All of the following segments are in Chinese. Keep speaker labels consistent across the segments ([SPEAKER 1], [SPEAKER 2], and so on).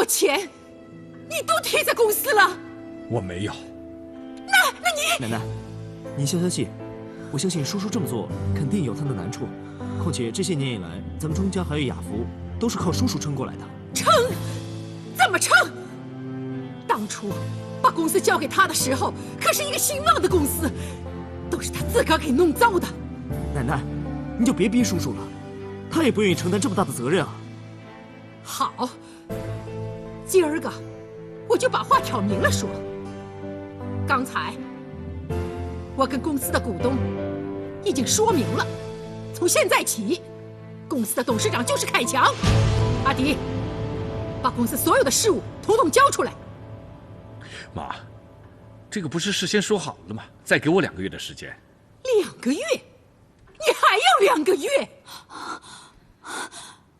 [SPEAKER 1] 多钱，你都贴在公司了。
[SPEAKER 2] 我没有。
[SPEAKER 1] 那你……
[SPEAKER 3] 奶奶，您消消气。我相信叔叔这么做肯定有他的难处，况且这些年以来，咱们庄家还有雅福都是靠叔叔撑过来的。
[SPEAKER 1] 撑？怎么撑？当初把公司交给他的时候，可是一个兴旺的公司，都是他自个儿给弄糟的。
[SPEAKER 3] 奶奶，你就别逼叔叔了，他也不愿意承担这么大的责任啊。
[SPEAKER 1] 好，今儿个我就把话挑明了说。刚才我跟公司的股东已经说明了，从现在起，公司的董事长就是凯强。阿迪，把公司所有的事务统统交出来。
[SPEAKER 2] 妈，这个不是事先说好了吗？再给我2个月的时间。
[SPEAKER 1] 2个月？你还要2个月？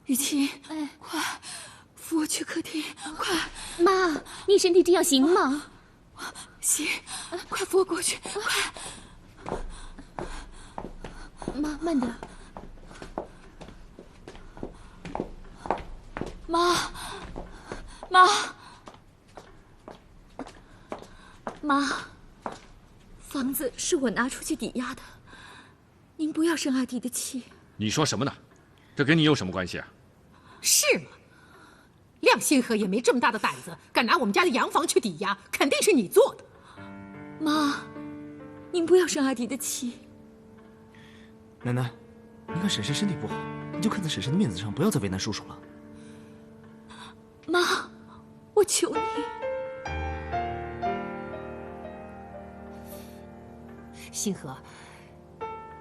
[SPEAKER 4] 雨晴，快扶我去客厅，快！
[SPEAKER 5] 妈，你身体这样行吗？
[SPEAKER 4] 行，快扶我过去，快！
[SPEAKER 5] 妈，慢点。
[SPEAKER 4] 妈，房子是我拿出去抵押的，您不要生阿弟的气。
[SPEAKER 2] 你说什么呢？这跟你有什么关系啊？
[SPEAKER 1] 是吗？亮星河也没这么大的胆子，敢拿我们家的洋房去抵押，肯定是你做的。
[SPEAKER 4] 妈，您不要生阿弟的气。
[SPEAKER 3] 奶奶，你看婶婶身体不好，你就看在婶婶的面子上，不要再为难叔叔了。
[SPEAKER 4] 妈，我求你。
[SPEAKER 1] 星河，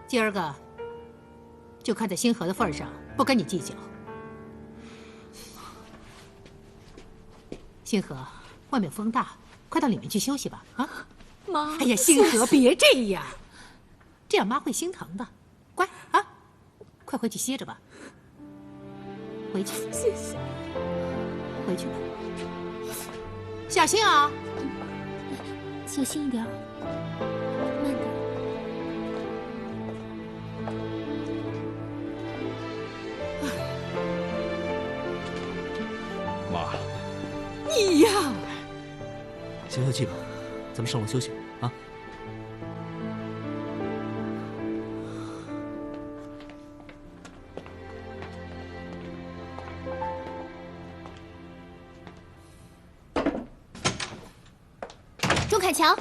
[SPEAKER 1] 今儿个就看在星河的份上，不跟你计较。星河，外面风大，快到里面去休息吧。啊，
[SPEAKER 4] 妈。
[SPEAKER 1] 哎呀，星河，别这样，这样妈会心疼的。乖啊，快回去歇着吧。回去，
[SPEAKER 4] 谢谢。
[SPEAKER 1] 回去吧，小心啊。
[SPEAKER 5] 小心一点，慢点。
[SPEAKER 2] 妈，
[SPEAKER 1] 你呀，
[SPEAKER 3] 消消气吧，咱们上楼休息啊。
[SPEAKER 5] 钟凯强，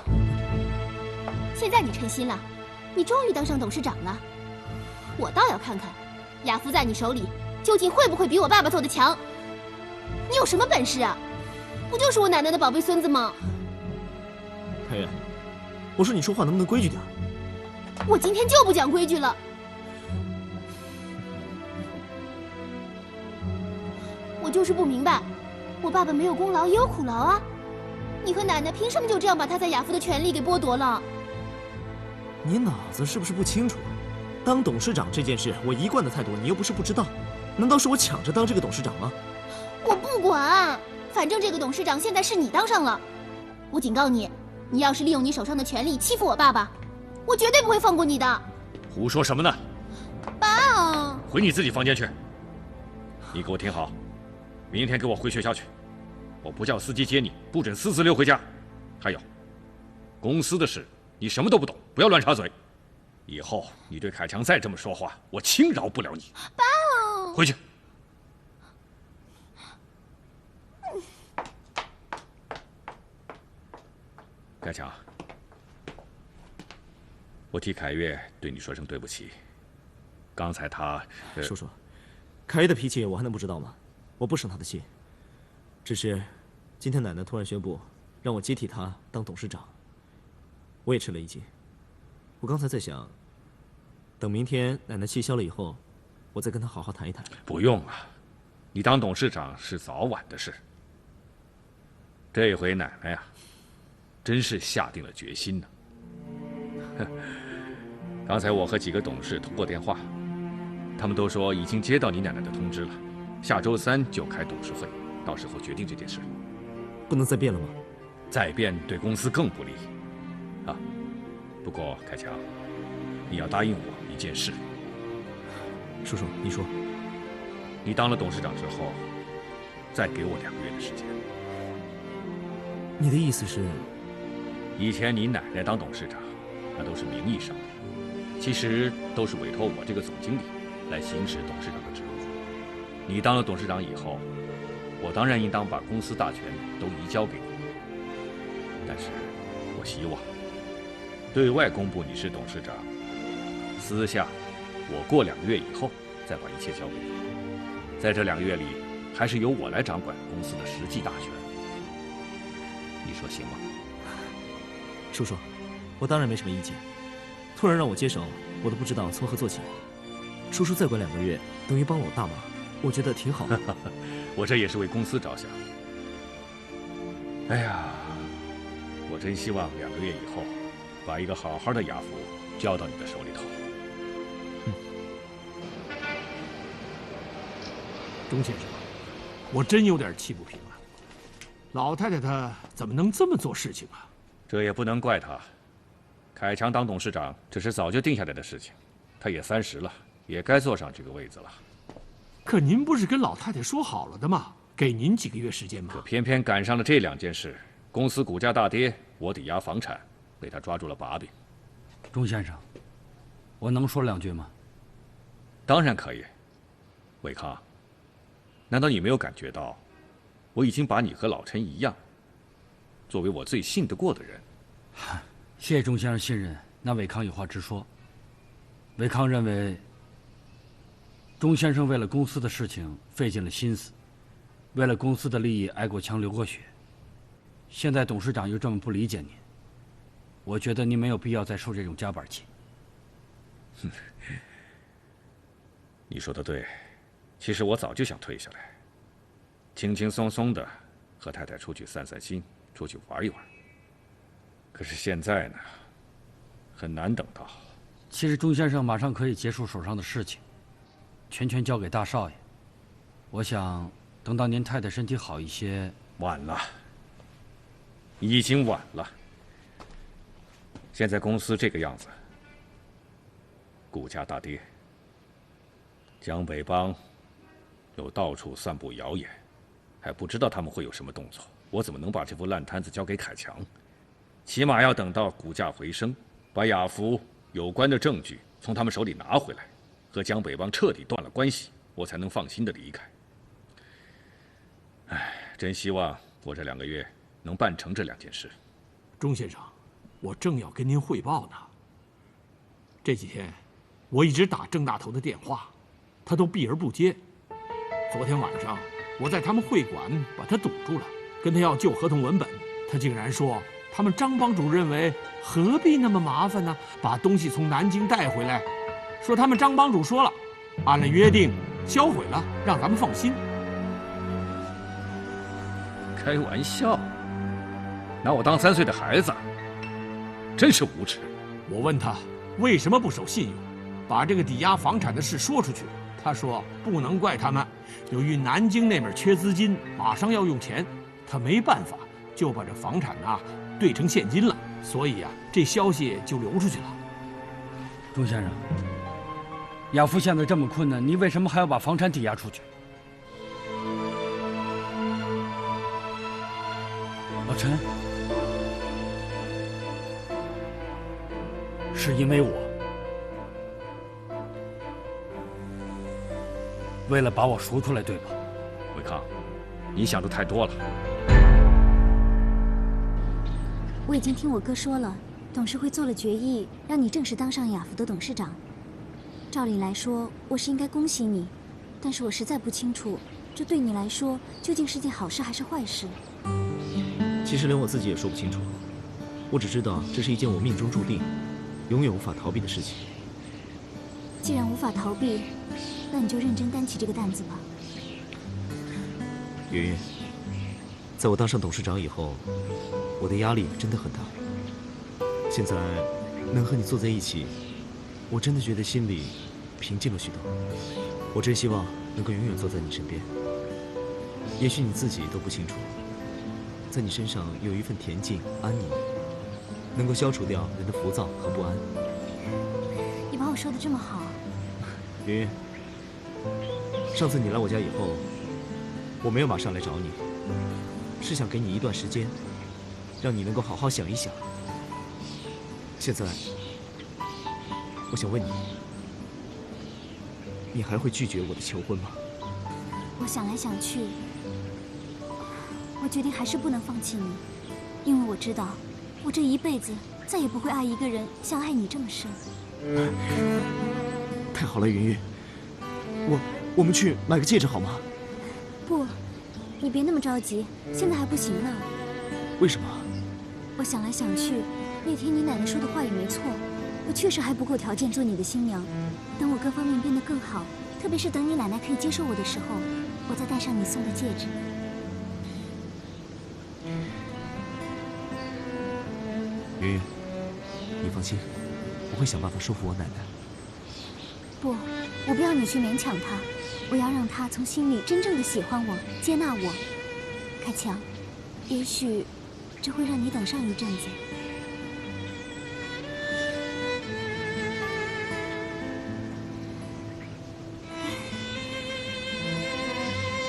[SPEAKER 5] 现在你称心了，你终于当上董事长了。我倒要看看，雅福在你手里究竟会不会比我爸爸做的强？你有什么本事啊？不就是我奶奶的宝贝孙子吗？
[SPEAKER 3] 凯源，我说你说话能不能规矩点？
[SPEAKER 5] 我今天就不讲规矩了。我就是不明白，我爸爸没有功劳也有苦劳啊。你和奶奶凭什么就这样把他在雅福的权利给剥夺了？
[SPEAKER 3] 你脑子是不是不清楚？当董事长这件事，我一贯的态度你又不是不知道。难道是我抢着当这个董事长吗？
[SPEAKER 5] 我不管，反正这个董事长现在是你当上了。我警告你，你要是利用你手上的权力欺负我爸爸，我绝对不会放过你的。
[SPEAKER 2] 胡说什么呢？
[SPEAKER 5] 爸，
[SPEAKER 2] 回你自己房间去。你给我听好，明天给我回学校去。我不叫司机接你，不准私自溜回家。还有，公司的事你什么都不懂，不要乱插嘴。以后你对凯强再这么说话，我轻饶不了你。
[SPEAKER 5] 爸，
[SPEAKER 2] 回去。凯强，我替凯越对你说声对不起。刚才他……
[SPEAKER 3] 叔叔，凯越的脾气我还能不知道吗？我不生他的气。只是，今天奶奶突然宣布让我接替她当董事长，我也吃了一惊。我刚才在想，等明天奶奶气消了以后，我再跟她好好谈一谈。不
[SPEAKER 2] 用了，你当董事长是早晚的事。这回奶奶呀，真是下定了决心呢。刚才我和几个董事通过电话，他们都说已经接到你奶奶的通知了，下周3就开董事会。到时候决定这件事，
[SPEAKER 3] 不能再变了吗？
[SPEAKER 2] 再变对公司更不利。啊，不过凯强，你要答应我一件事。
[SPEAKER 3] 叔叔，你说。
[SPEAKER 2] 你当了董事长之后，再给我2个月的时间。
[SPEAKER 3] 你的意思是，
[SPEAKER 2] 以前你奶奶当董事长，那都是名义上的，其实都是委托我这个总经理来行使董事长的职务。你当了董事长以后，我当然应当把公司大权都移交给你。但是，我希望对外公布你是董事长，私下我过2个月以后再把一切交给你。在这2个月里，还是由我来掌管公司的实际大权。你说行吗？
[SPEAKER 3] 叔叔，我当然没什么意见。突然让我接手，我都不知道从何做起。叔叔再管2个月，等于帮了我大忙，我觉得挺好的。
[SPEAKER 2] 我这也是为公司着想。哎呀，我真希望2个月以后，把一个好好的雅福交到你的手里头。
[SPEAKER 6] 钟先生，我真有点气不平了。老太太她怎么能这么做事情啊？
[SPEAKER 2] 这也不能怪他。凯强当董事长，这是早就定下来的事情。他也30了，也该坐上这个位子了。
[SPEAKER 6] 可您不是跟老太太说好了的吗？给您几个月时间吗？
[SPEAKER 2] 可偏偏赶上了这2件事，公司股价大跌，我抵押房产，被他抓住了把柄。
[SPEAKER 7] 钟先生，我能说2句吗？
[SPEAKER 2] 当然可以。伟康，难道你没有感觉到，我已经把你和老陈一样，作为我最信得过的人？
[SPEAKER 7] 谢谢钟先生信任。那伟康有话直说。伟康认为，钟先生为了公司的事情费尽了心思，为了公司的利益挨过枪流过血。现在董事长又这么不理解您，我觉得您没有必要再受这种夹板气。
[SPEAKER 2] 你说的对，其实我早就想退下来，轻轻松松的和太太出去散散心，出去玩一玩。可是现在呢，很难等到。
[SPEAKER 7] 其实钟先生马上可以结束手上的事情，全权交给大少爷。我想等到您太太身体好一些，
[SPEAKER 2] 晚了，已经晚了。现在公司这个样子，股价大跌，江北帮又到处散布谣言，还不知道他们会有什么动作。我怎么能把这副烂摊子交给凯强？起码要等到股价回升，把雅福有关的证据从他们手里拿回来，和江北帮彻底断了关系，我才能放心的离开。唉，真希望我这2个月能办成这2件事。
[SPEAKER 6] 钟先生，我正要跟您汇报呢。这几天，我一直打郑大头的电话，他都避而不接。昨天晚上，我在他们会馆把他堵住了，跟他要旧合同文本，他竟然说他们张帮主认为何必那么麻烦呢？把东西从南京带回来，说他们张帮主说了，按了约定销毁了，让咱们放心。
[SPEAKER 2] 开玩笑，拿我当3岁的孩子，真是无耻。
[SPEAKER 6] 我问他为什么不守信用，把这个抵押房产的事说出去。他说不能怪他们，由于南京那边缺资金，马上要用钱，他没办法，就把这房产兑成现金了。所以这消息就流出去了。
[SPEAKER 7] 钟先生，雅福现在这么困难，你为什么还要把房产抵押出去？老陈，是因为我为了把我赎出来，对吧？
[SPEAKER 2] 伟康，你想的太多了。
[SPEAKER 5] 我已经听我哥说了，董事会做了决议，让你正式当上雅福的董事长。照理来说，我是应该恭喜你，但是我实在不清楚，这对你来说究竟是件好事还是坏事。
[SPEAKER 3] 其实连我自己也说不清楚，我只知道这是一件我命中注定、永远无法逃避的事情。
[SPEAKER 5] 既然无法逃避，那你就认真担起这个担子吧。
[SPEAKER 3] 圆圆，在我当上董事长以后，我的压力真的很大。现在能和你坐在一起，我真的觉得心里平静了许多。我真希望能够永远坐在你身边。也许你自己都不清楚，在你身上有一份恬静安宁，能够消除掉人的浮躁和不安。
[SPEAKER 5] 你把我说的这么好。
[SPEAKER 3] 圆圆，上次你来我家以后，我没有马上来找你，是想给你一段时间，让你能够好好想一想。现在，我想问你，你还会拒绝我的求婚吗？
[SPEAKER 5] 我想来想去，我决定还是不能放弃你，因为我知道，我这一辈子再也不会爱一个人像爱你这么深。
[SPEAKER 3] 太好了，云云，我们去买个戒指好吗？
[SPEAKER 5] 不，你别那么着急，现在还不行呢。
[SPEAKER 3] 为什么？
[SPEAKER 5] 我想来想去，那天你奶奶说的话也没错，我确实还不够条件做你的新娘。等我各方面变得更好，特别是等你奶奶可以接受我的时候，我再戴上你送的戒指。
[SPEAKER 3] 云云，你放心，我会想办法说服我奶奶。
[SPEAKER 5] 不，我不要你去勉强她，我要让她从心里真正的喜欢我，接纳我。凯强，也许这会让你等上一阵子。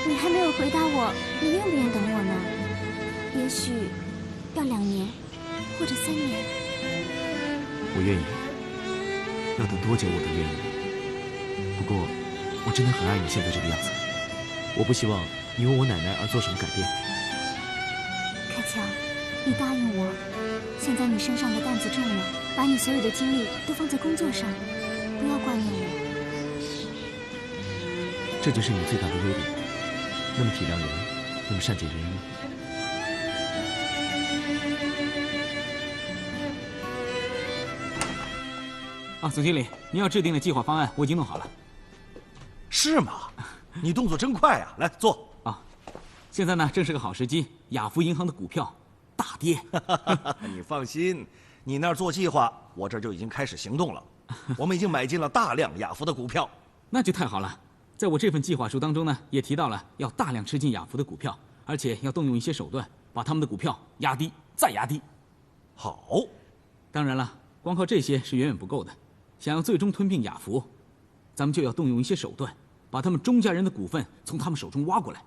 [SPEAKER 5] 你还没有回答我，你愿不愿意等我呢？也许要2年，或者3年。
[SPEAKER 3] 我愿意，要等多久我都愿意。不过，我真的很爱你现在这个样子，我不希望你为我奶奶而做什么改变。
[SPEAKER 5] 凯强，你答应我，现在你身上的担子重了，把你所有的精力都放在工作上，不要挂念我。
[SPEAKER 3] 这就是你最大的优点，那么体谅人，那么善解人意。
[SPEAKER 8] 总经理，您要制定的计划方案我已经弄好了。
[SPEAKER 9] 是吗？你动作真快啊！来坐。
[SPEAKER 8] 现在呢，正是个好时机，雅福银行的股票大跌。
[SPEAKER 9] 你放心，你那儿做计划，我这儿就已经开始行动了。我们已经买进了大量雅福的股票。
[SPEAKER 8] 那就太好了。在我这份计划书当中呢，也提到了要大量吃进雅福的股票，而且要动用一些手段，把他们的股票压低，再压低。
[SPEAKER 9] 好。
[SPEAKER 8] 当然了，光靠这些是远远不够的。想要最终吞并雅福，咱们就要动用一些手段，把他们钟家人的股份从他们手中挖过来，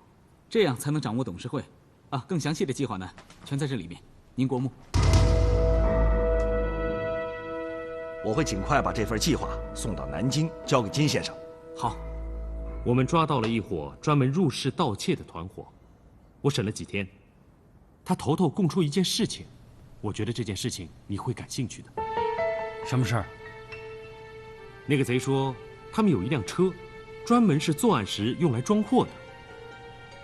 [SPEAKER 8] 这样才能掌握董事会。更详细的计划呢，全在这里面。您过目。
[SPEAKER 9] 我会尽快把这份计划送到南京，交给金先生。
[SPEAKER 8] 好。
[SPEAKER 10] 我们抓到了一伙专门入室盗窃的团伙，我审了几天，他头头供出一件事情，我觉得这件事情你会感兴趣的。
[SPEAKER 7] 什么事儿？
[SPEAKER 10] 那个贼说，他们有一辆车，专门是作案时用来装货的。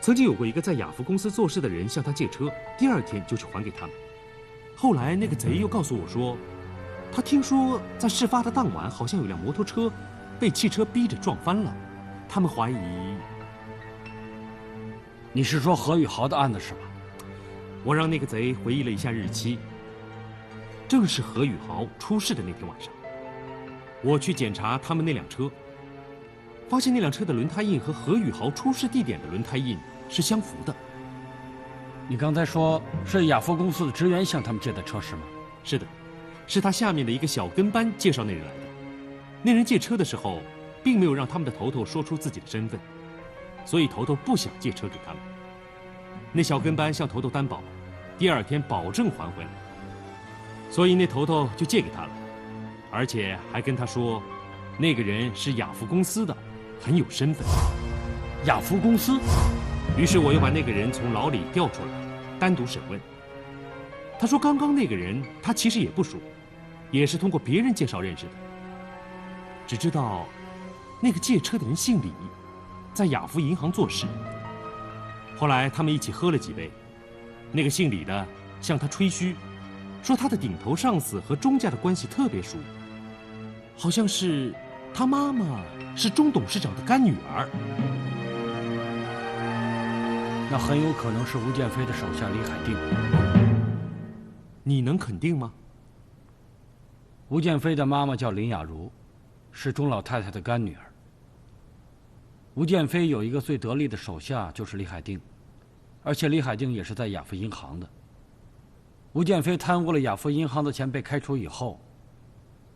[SPEAKER 10] 曾经有过一个在雅福公司做事的人向他借车，第2天就去还给他们。后来那个贼又告诉我说，他听说在事发的当晚，好像有辆摩托车被汽车逼着撞翻了。他们怀疑，
[SPEAKER 7] 你是说何宇豪的案子是吧？
[SPEAKER 10] 我让那个贼回忆了一下日期，正是何宇豪出事的那天晚上。我去检查他们那辆车，发现那辆车的轮胎印和何宇豪出事地点的轮胎印是相符的。
[SPEAKER 7] 你刚才说是雅福公司的职员向他们借的车是吗？
[SPEAKER 10] 是的，是他下面的一个小跟班介绍那人来的。那人借车的时候，并没有让他们的头头说出自己的身份，所以头头不想借车给他们。那小跟班向头头担保，第2天保证还回来，所以那头头就借给他了，而且还跟他说，那个人是雅福公司的，很有身份。
[SPEAKER 7] 雅福公司？
[SPEAKER 10] 于是我又把那个人从牢里调出来，单独审问。他说刚刚那个人他其实也不熟，也是通过别人介绍认识的，只知道那个借车的人姓李，在雅福银行做事。后来他们一起喝了几杯，那个姓李的向他吹嘘，说他的顶头上司和钟家的关系特别熟，好像是他妈妈是钟董事长的干女儿。
[SPEAKER 7] 那很有可能是吴建飞的手下李海定。
[SPEAKER 10] 你能肯定吗？
[SPEAKER 7] 吴建飞的妈妈叫林雅茹，是钟老太太的干女儿。吴建飞有一个最得力的手下，就是李海定，而且李海定也是在雅福银行的。吴建飞贪污了雅福银行的钱被开除以后，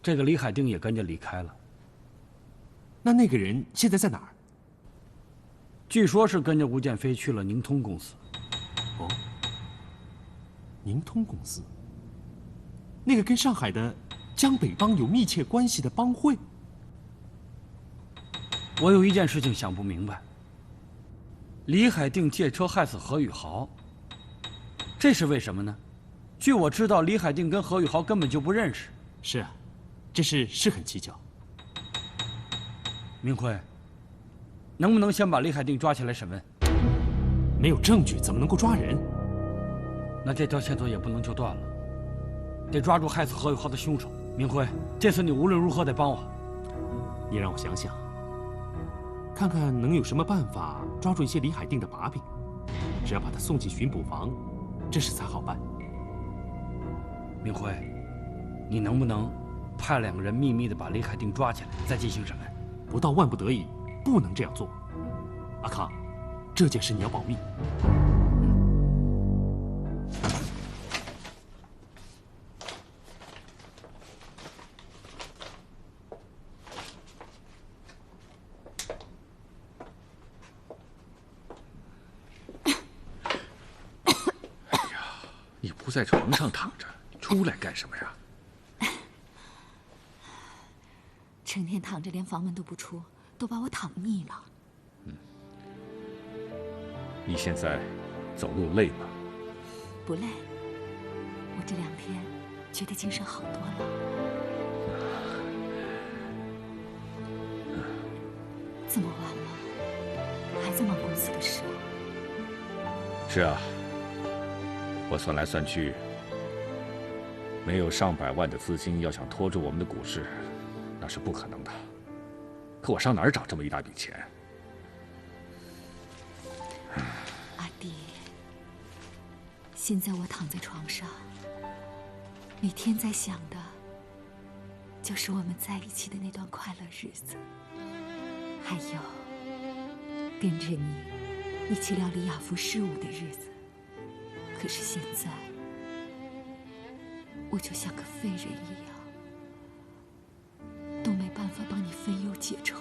[SPEAKER 7] 这个李海定也跟着离开了。
[SPEAKER 10] 那个人现在在哪儿？
[SPEAKER 7] 据说是跟着吴建飞去了宁通公司。
[SPEAKER 10] 哦，宁通公司，那个跟上海的江北帮有密切关系的帮会。
[SPEAKER 7] 我有一件事情想不明白：李海定借车害死何宇豪，这是为什么呢？据我知道，李海定跟何宇豪根本就不认识。
[SPEAKER 10] 是啊，这事是很蹊跷。
[SPEAKER 7] 明辉，能不能先把李海定抓起来审问？
[SPEAKER 10] 没有证据怎么能够抓人？
[SPEAKER 7] 那这条线索也不能就断了，得抓住害死何宇豪的凶手。明辉，这次你无论如何得帮我。
[SPEAKER 10] 你让我想想，看看能有什么办法抓住一些李海定的把柄。只要把他送进巡捕房，这事才好办。
[SPEAKER 7] 明辉，你能不能派2个人秘密地把李海定抓起来，再进行审问？
[SPEAKER 10] 不到万不得已，不能这样做。阿康，这件事你要保密。
[SPEAKER 2] 你不在床上躺着，你出来干什么呀？
[SPEAKER 4] 成天躺着，连房门都不出，都把我躺腻了。
[SPEAKER 2] 你现在走路累吗？
[SPEAKER 4] 不累，我这2天觉得精神好多了。这么晚了，还在忙公司的事？
[SPEAKER 2] 是啊，我算来算去，没有上百万的资金，要想拖住我们的股市，那是不可能的。可我上哪儿找这么一大笔钱？
[SPEAKER 4] 阿弟，现在我躺在床上，每天在想的，就是我们在一起的那段快乐日子，还有跟着你一起料理雅福事务的日子。可是现在，我就像个废人一样，都没办法帮你分忧解愁，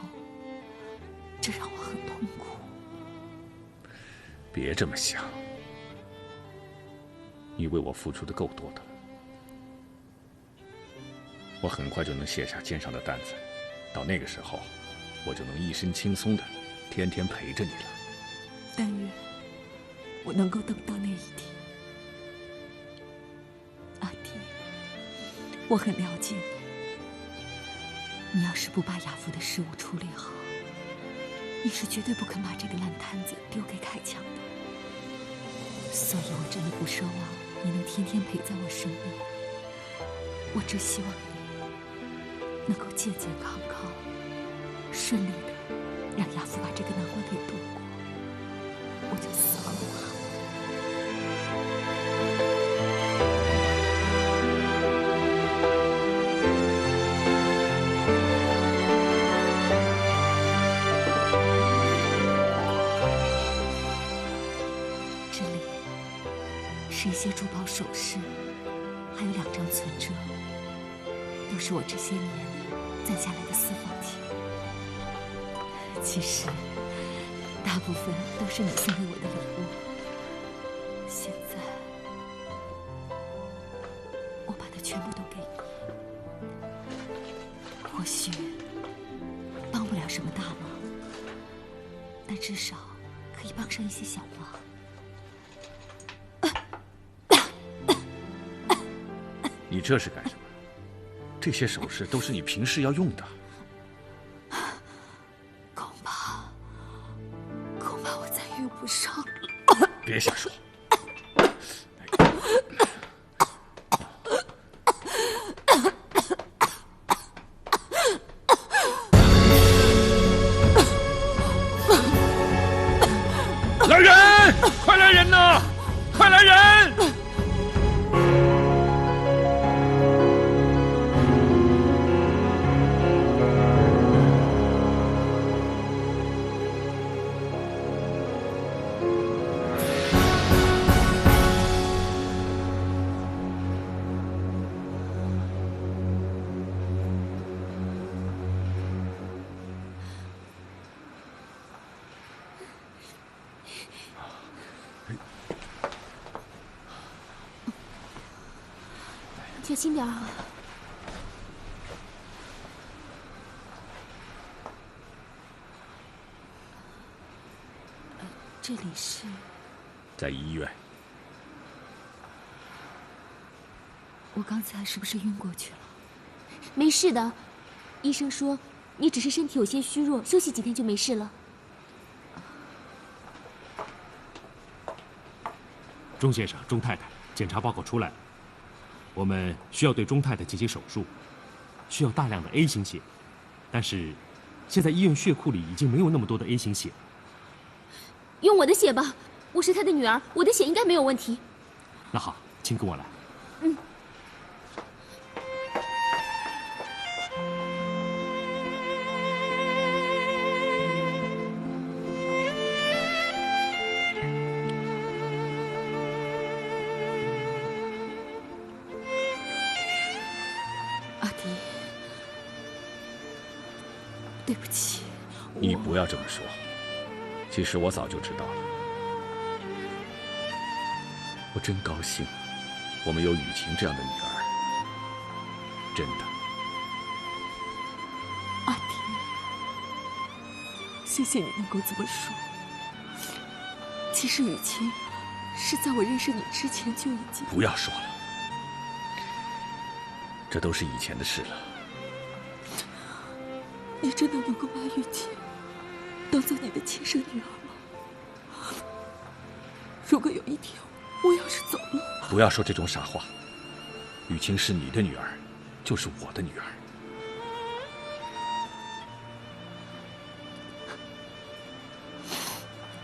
[SPEAKER 4] 这让我很痛苦。
[SPEAKER 2] 别这么想，你为我付出的够多的，我很快就能卸下肩上的担子，到那个时候，我就能一身轻松的天天陪着你了。
[SPEAKER 4] 但愿我能够等到那一天。阿弟，我很了解你，你要是不把雅福的事务处理好，你是绝对不肯把这个烂摊子丢给铠强的。所以我真的不奢望你能天天陪在我身边，我只希望你能够健健康康、顺利的让雅福把这个难关给度过，我就死了无憾。这里是一些珠宝首饰，还有2张存折，都是我这些年攒下来的私房钱。其实大部分都是你送给我的礼物。现在我把它全部都给你，或许帮不了什么大忙，但至少可以帮上一些小忙。
[SPEAKER 2] 你这是干什么？这些首饰都是你平时要用的。
[SPEAKER 4] 恐怕我再用不上了。
[SPEAKER 2] 别瞎说。来人！快来人呐！快来人！
[SPEAKER 5] 小心点啊！
[SPEAKER 4] 这里是
[SPEAKER 2] 在医院。
[SPEAKER 4] 我刚才是不是晕过去了？
[SPEAKER 5] 没事的，医生说你只是身体有些虚弱，休息几天就没事了。
[SPEAKER 10] 钟先生、钟太太，检查报告出来了，我们需要对钟太太进行手术，需要大量的 A 型血，但是现在医院血库里已经没有那么多的 A 型血。
[SPEAKER 5] 用我的血吧，我是他的女儿，我的血应该没有问题。
[SPEAKER 10] 那好，请跟我来。
[SPEAKER 5] 嗯。
[SPEAKER 4] 阿迪，对不起。
[SPEAKER 2] 你不要这么说。其实我早就知道了，我真高兴，我们有雨晴这样的女儿，真的。
[SPEAKER 4] 阿迪，谢谢你能够这么说。其实雨晴是在我认识你之前就已经……
[SPEAKER 2] 不要说了，这都是以前的事了。
[SPEAKER 4] 你真的能够把雨晴当做你的亲生女儿吗？如果有一天我要是走了，
[SPEAKER 2] 不要说这种傻话。雨晴是你的女儿，就是我的女儿。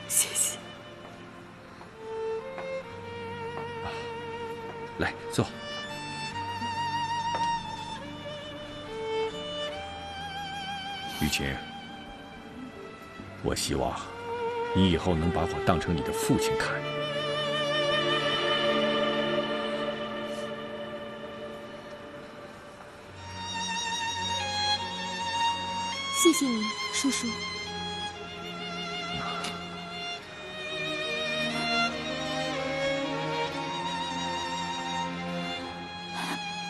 [SPEAKER 4] 谢谢。
[SPEAKER 2] 来，坐。雨晴。我希望你以后能把我当成你的父亲看。
[SPEAKER 5] 谢谢你，叔叔。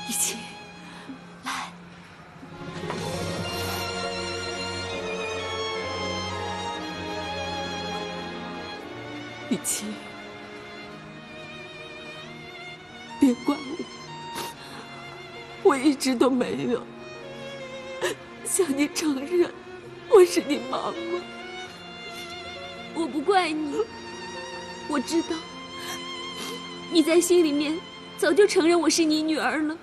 [SPEAKER 4] 雨晴，来。雨晴，别怪我一直都没有向你承认我是你妈妈。
[SPEAKER 5] 我不怪你，我知道你在心里面早就承认我是你女儿了。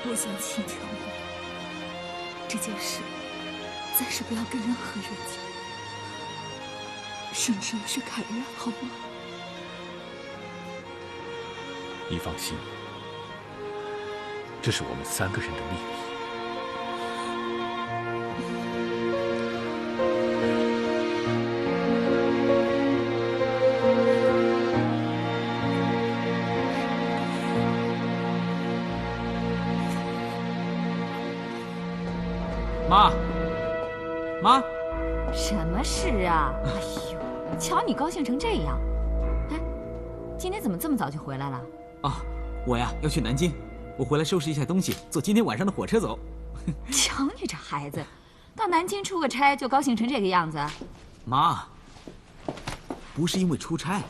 [SPEAKER 4] 我想请求你，这件事暂时不要跟任何人讲，甚至是凯然，好吗？
[SPEAKER 2] 你放心，这是我们3个人的秘密。
[SPEAKER 8] 妈，妈，
[SPEAKER 11] 什么事啊？哎呦，瞧你高兴成这样！哎，今天怎么这么早就回来了？
[SPEAKER 8] 啊，我呀要去南京，我回来收拾一下东西，坐今天晚上的火车走。
[SPEAKER 11] 瞧你这孩子，到南京出个差就高兴成这个样子。
[SPEAKER 8] 妈，不是因为出差，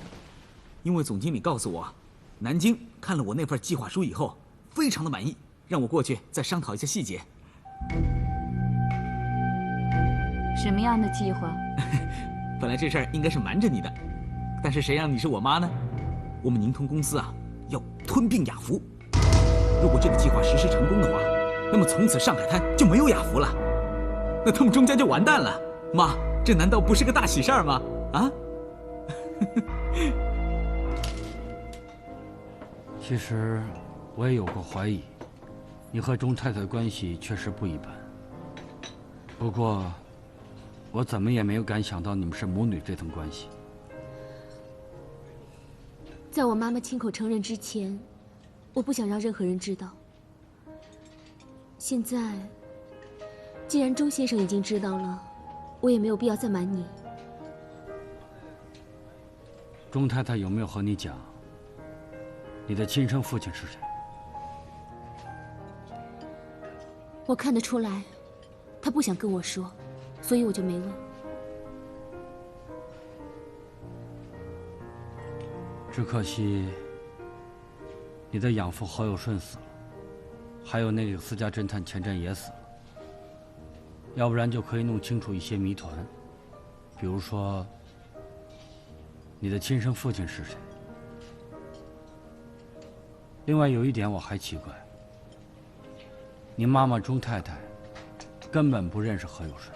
[SPEAKER 8] 因为总经理告诉我，南京看了我那份计划书以后，非常的满意，让我过去再商讨一下细节。
[SPEAKER 11] 什么样的计划？
[SPEAKER 8] 本来这事儿应该是瞒着你的，但是谁让你是我妈呢？我们宁通公司啊，要吞并雅福。如果这个计划实施成功的话，那么从此上海滩就没有雅福了，那他们钟家就完蛋了。妈，这难道不是个大喜事儿吗？啊？
[SPEAKER 7] 其实我也有过怀疑，你和钟太太的关系确实不一般。不过，我怎么也没有敢想到你们是母女这层关系。
[SPEAKER 5] 在我妈妈亲口承认之前，我不想让任何人知道。现在，既然钟先生已经知道了，我也没有必要再瞒你。
[SPEAKER 7] 钟太太有没有和你讲，你的亲生父亲是谁？
[SPEAKER 5] 我看得出来，他不想跟我说，所以我就没问。
[SPEAKER 7] 只可惜，你的养父侯有顺死了，还有那个私家侦探钱震也死了。要不然就可以弄清楚一些谜团，比如说，你的亲生父亲是谁？另外有一点我还奇怪，你妈妈钟太太根本不认识何有顺。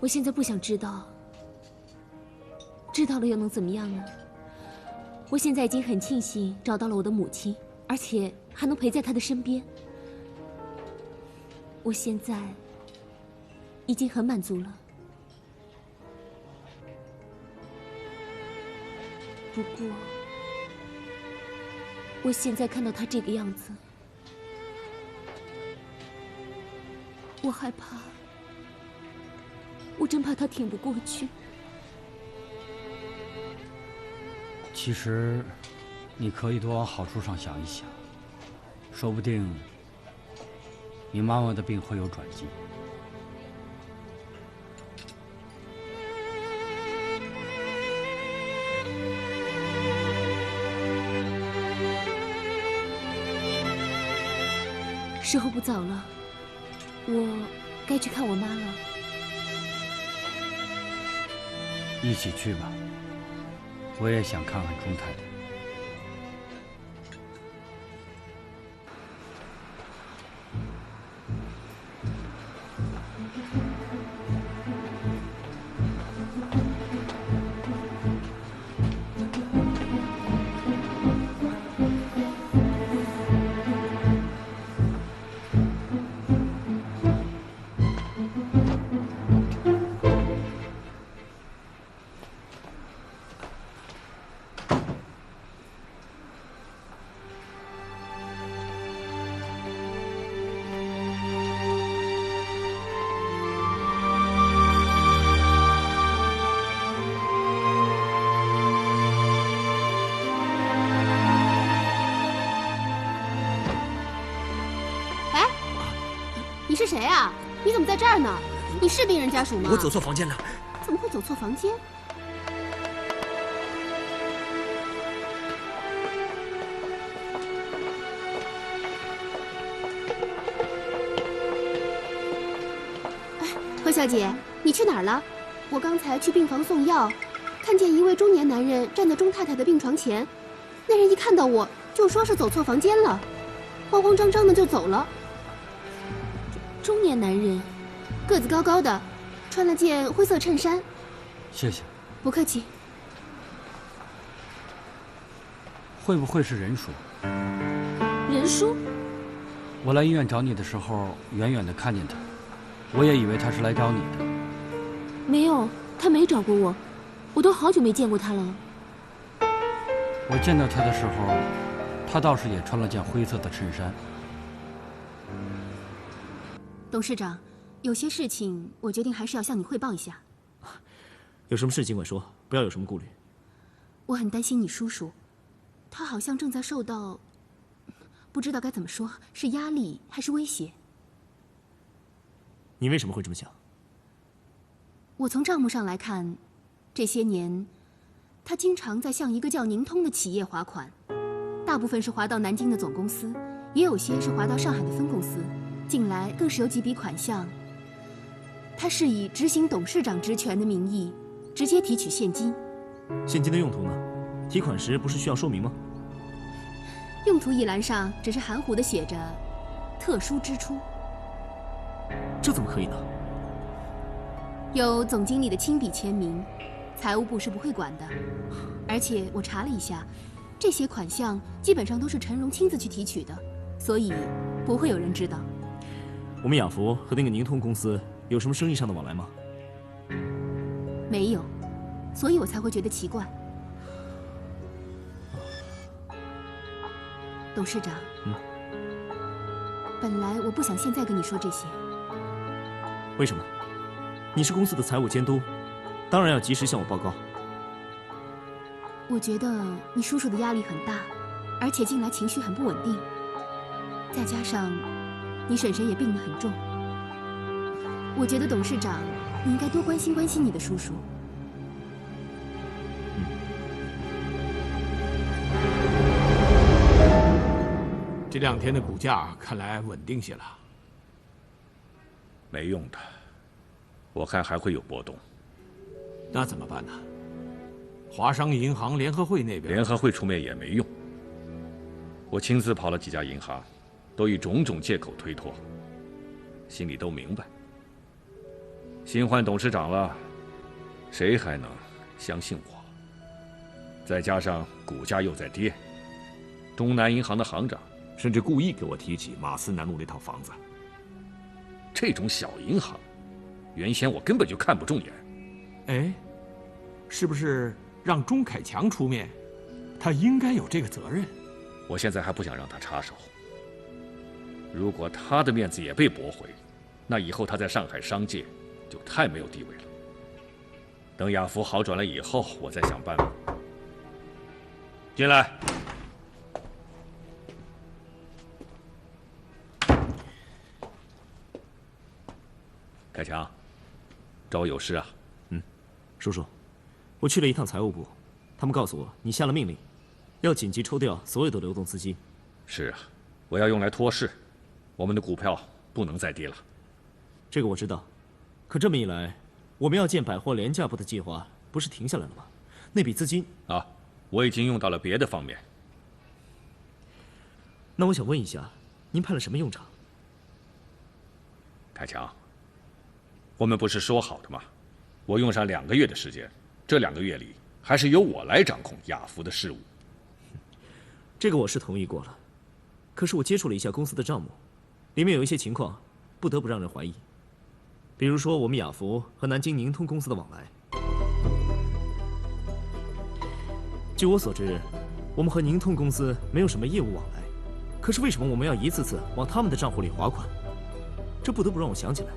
[SPEAKER 5] 我现在不想知道，知道了又能怎么样呢？我现在已经很庆幸找到了我的母亲，而且还能陪在她的身边。我现在已经很满足了。不过，我现在看到他这个样子，我害怕，我真怕他挺不过去。
[SPEAKER 7] 其实，你可以多往好处上想一想，说不定你妈妈的病会有转机。
[SPEAKER 5] 时候不早了，我该去看我妈了。
[SPEAKER 7] 一起去吧，我也想看看钟太太。
[SPEAKER 5] 你是谁啊？你怎么在这儿呢？你是病人家属吗？
[SPEAKER 3] 我走错房间了。
[SPEAKER 5] 怎么会走错房间？哎，何小姐，你去哪儿了？我刚才去病房送药，看见一位中年男人站在钟太太的病床前，那人一看到我就说是走错房间了，慌慌张张的就走了。中年男人，个子高高的，穿了件灰色衬衫。
[SPEAKER 7] 谢谢。
[SPEAKER 5] 不客气。
[SPEAKER 7] 会不会是任叔？
[SPEAKER 5] 任叔？
[SPEAKER 7] 我来医院找你的时候，远远的看见他，我也以为他是来找你的。
[SPEAKER 5] 没有，他没找过我，我都好久没见过他了。
[SPEAKER 7] 我见到他的时候，他倒是也穿了件灰色的衬衫。
[SPEAKER 5] 董事长，有些事情我决定还是要向你汇报一下。
[SPEAKER 3] 有什么事尽管说，不要有什么顾虑。
[SPEAKER 5] 我很担心你叔叔，他好像正在受到，不知道该怎么说，是压力还是威胁。
[SPEAKER 3] 你为什么会这么想？
[SPEAKER 5] 我从账目上来看，这些年，他经常在向一个叫宁通的企业划款，大部分是划到南京的总公司，也有些是划到上海的分公司。近来更是有几笔款项，他是以执行董事长职权的名义，直接提取现金。
[SPEAKER 3] 现金的用途呢？提款时不是需要说明吗？
[SPEAKER 5] 用途一栏上只是含糊地写着“特殊支出”。
[SPEAKER 3] 这怎么可以呢？
[SPEAKER 5] 有总经理的亲笔签名，财务部是不会管的。而且我查了一下，这些款项基本上都是陈荣亲自去提取的，所以不会有人知道。
[SPEAKER 3] 我们雅福和那个宁通公司有什么生意上的往来吗？
[SPEAKER 5] 没有，所以我才会觉得奇怪。董事长，本来我不想现在跟你说这些。
[SPEAKER 3] 为什么？你是公司的财务监督，当然要及时向我报告。
[SPEAKER 5] 我觉得你叔叔的压力很大，而且近来情绪很不稳定，再加上你婶婶也病得很重，我觉得董事长你应该多关心关心你的叔叔。
[SPEAKER 6] 这2天的股价看来稳定些了。
[SPEAKER 2] 没用的，我看还会有波动。
[SPEAKER 6] 那怎么办呢？华商银行联合会那边，
[SPEAKER 2] 联合会出面也没用。我亲自跑了几家银行，都以种种借口推脱，心里都明白。新换董事长了，谁还能相信我？再加上股价又在跌，中南银行的行长
[SPEAKER 10] 甚至故意给我提起马斯南路那套房子。
[SPEAKER 2] 这种小银行，原先我根本就看不中眼。
[SPEAKER 6] 哎，是不是让钟凯强出面？他应该有这个责任。
[SPEAKER 2] 我现在还不想让他插手。如果他的面子也被驳回，那以后他在上海商界就太没有地位了。等雅福好转了以后，我再想办法。进来。凯强，找我有事啊？
[SPEAKER 3] 叔叔，我去了一趟财务部，他们告诉我你下了命令，要紧急抽调所有的流动资金。
[SPEAKER 2] 是啊，我要用来托市，我们的股票不能再跌了。
[SPEAKER 3] 这个我知道，可这么一来，我们要建百货廉价部的计划不是停下来了吗？那笔资金
[SPEAKER 2] 啊，我已经用到了别的方面。
[SPEAKER 3] 那我想问一下，您派了什么用场？
[SPEAKER 2] 凯强，我们不是说好的吗？我用上2个月的时间，这2个月里还是由我来掌控雅福的事务。
[SPEAKER 3] 这个我是同意过了，可是我接触了一下公司的账目，里面有一些情况不得不让人怀疑。比如说我们雅福和南京宁通公司的往来。据我所知，我们和宁通公司没有什么业务往来，可是为什么我们要一次次往他们的账户里划款？这不得不让我想起来，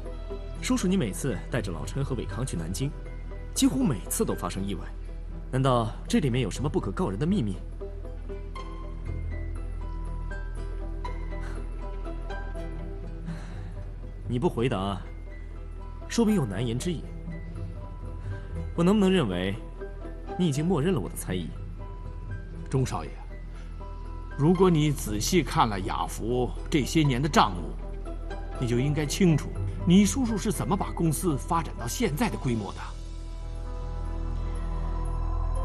[SPEAKER 3] 叔叔，你每次带着老陈和伟康去南京，几乎每次都发生意外，难道这里面有什么不可告人的秘密？你不回答，说明有难言之隐。我能不能认为，你已经默认了我的猜疑？
[SPEAKER 6] 钟少爷，如果你仔细看了雅福这些年的账目，你就应该清楚，你叔叔是怎么把公司发展到现在的规模的。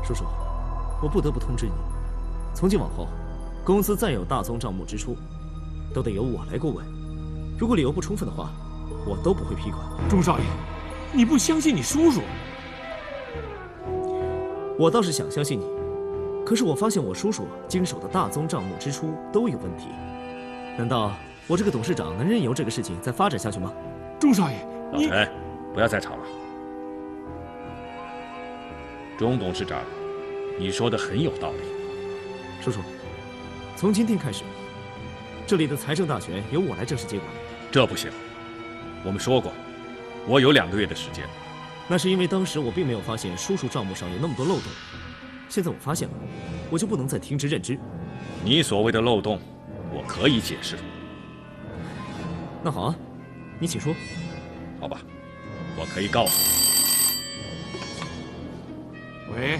[SPEAKER 3] 叔叔，我不得不通知你，从今往后，公司再有大宗账目支出，都得由我来过问。如果理由不充分的话，我都不会批款。
[SPEAKER 6] 钟少爷，你不相信你叔叔？
[SPEAKER 3] 我倒是想相信你，可是我发现我叔叔经手的大宗账目支出都有问题，难道我这个董事长能任由这个事情再发展下去吗？
[SPEAKER 6] 钟少爷，
[SPEAKER 2] 老陈，不要再吵了。钟董事长，你说的很有道理。
[SPEAKER 3] 叔叔，从今天开始，这里的财政大权由我来正式接管。
[SPEAKER 2] 这不行，我们说过，我有2个月的时间。
[SPEAKER 3] 那是因为当时我并没有发现叔叔账目上有那么多漏洞，现在我发现了，我就不能再听之任之。
[SPEAKER 2] 你所谓的漏洞，我可以解释。
[SPEAKER 3] 那好啊，你请说。
[SPEAKER 2] 好吧，我可以告诉你。
[SPEAKER 6] 喂。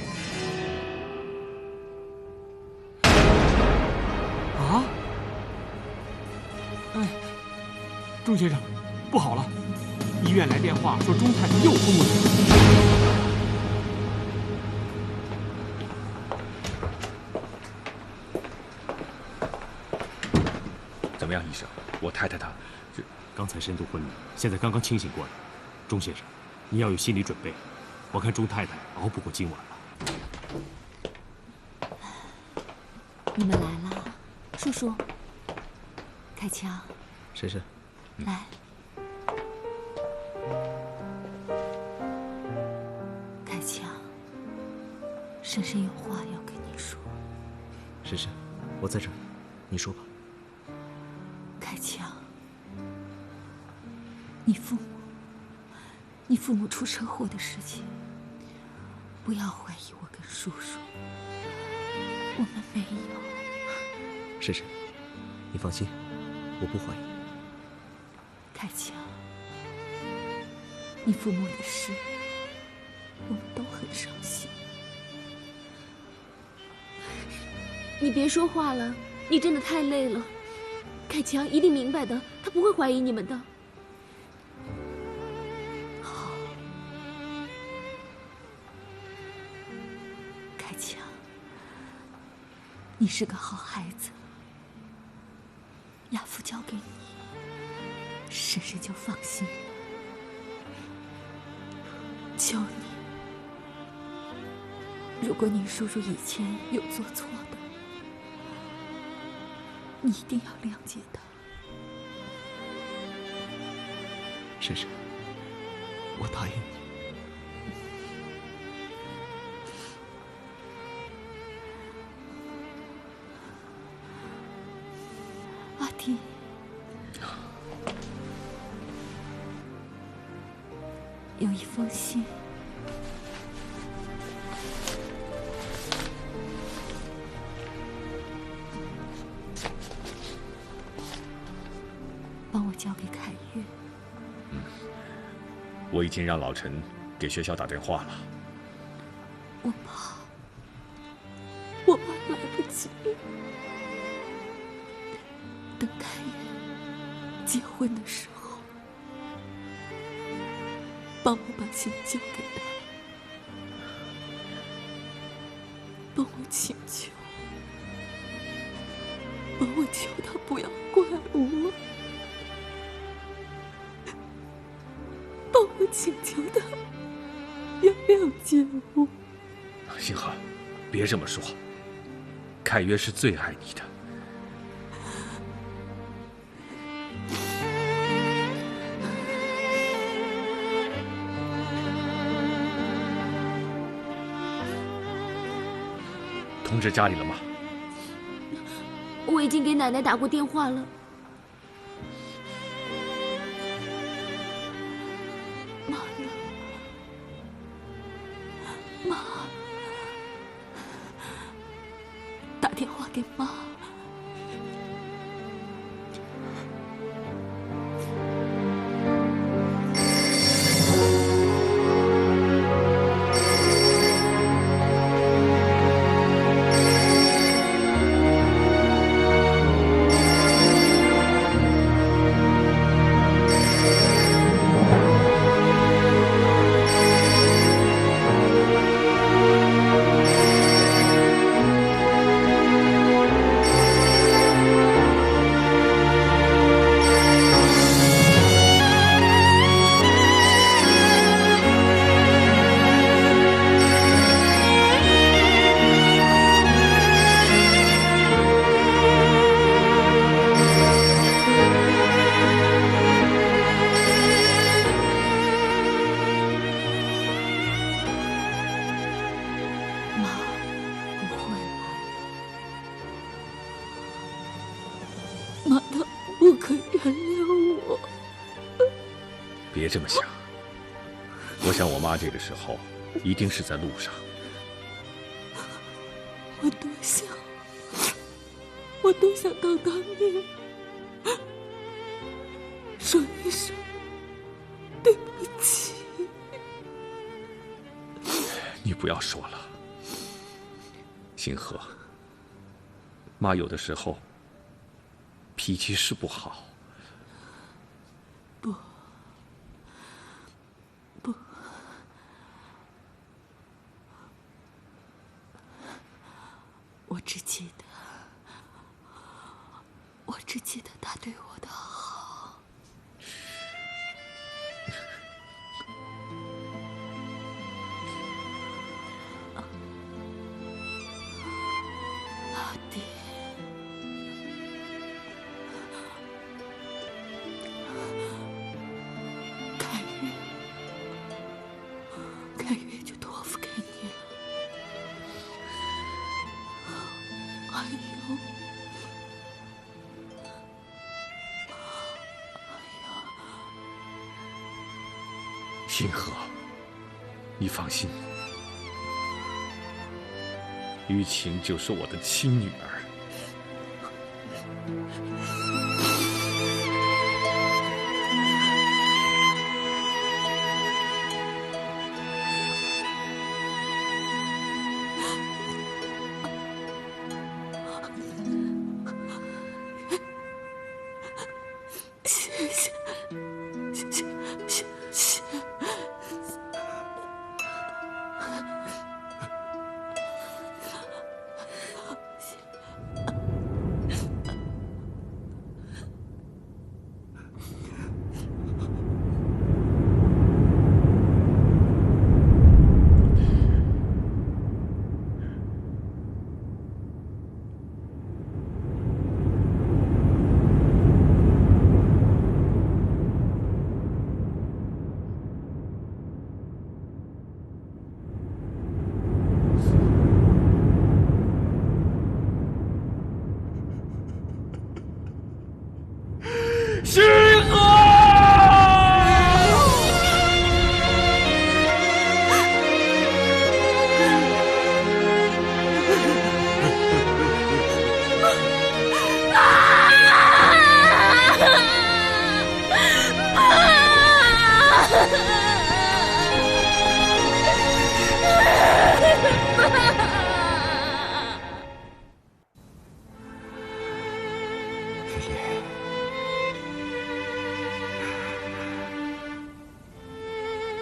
[SPEAKER 6] 啊？哎，钟先生，不好了！医院来电话说钟太太又疯了。
[SPEAKER 2] 怎么样，医生？我太太她……
[SPEAKER 10] 刚才深度昏迷，现在刚刚清醒过来。钟先生，你要有心理准备。我看钟太太熬不过今晚了。
[SPEAKER 4] 你们来了，叔叔。凯强，
[SPEAKER 3] 婶婶，
[SPEAKER 4] 来。凯强，婶婶有话要跟你说。
[SPEAKER 3] 婶婶，我在这儿，你说吧。
[SPEAKER 4] 凯强，你父母出车祸的事情，不要怀疑我跟叔叔，我们没有。
[SPEAKER 3] 婶婶，你放心，我不怀疑。
[SPEAKER 4] 凯强，你父母的事，我们都很伤心。
[SPEAKER 5] 你别说话了，你真的太累了。凯强一定明白的，他不会怀疑你们的。
[SPEAKER 4] 好，凯强，你是个好孩子，亚夫交给你，婶婶就放心了。求你，如果你叔叔以前有做错的，你一定要谅解他。
[SPEAKER 3] 婶婶，我答应你。
[SPEAKER 4] 阿弟，有一封信。帮我交给凯越。
[SPEAKER 2] 我已经让老陈给学校打电话了。
[SPEAKER 4] 我怕来不及。等凯越结婚的时候，帮我把信交给他，帮我请求，帮我求他不要怪我。我请求他要谅解我。
[SPEAKER 2] 星河，别这么说。凯约是最爱你的。通知家里了吗？
[SPEAKER 5] 我已经给奶奶打过电话了。
[SPEAKER 4] 给妈。
[SPEAKER 2] 别这么想，我想我妈这个时候一定是在路上。
[SPEAKER 4] 我多想当当面说一声对不起。
[SPEAKER 2] 你不要说了，星河，妈有的时候脾气是不好。
[SPEAKER 4] 不，我只记得他对我的好。
[SPEAKER 2] 天河，你放心，于晴就是我的亲女儿。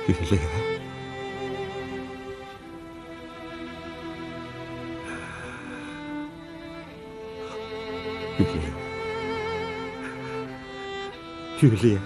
[SPEAKER 12] 月莲，月莲，月莲，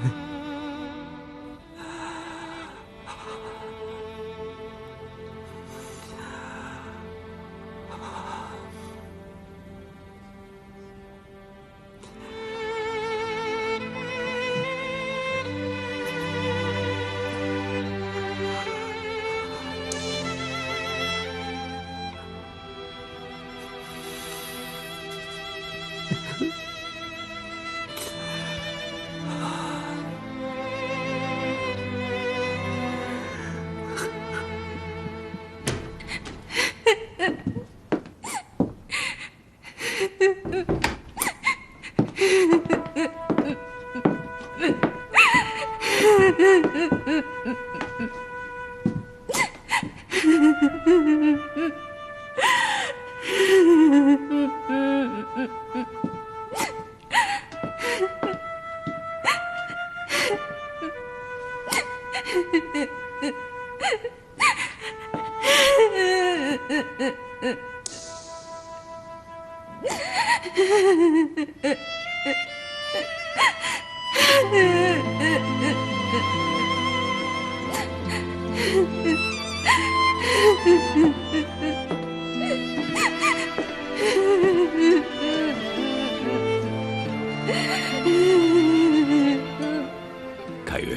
[SPEAKER 13] 凯越，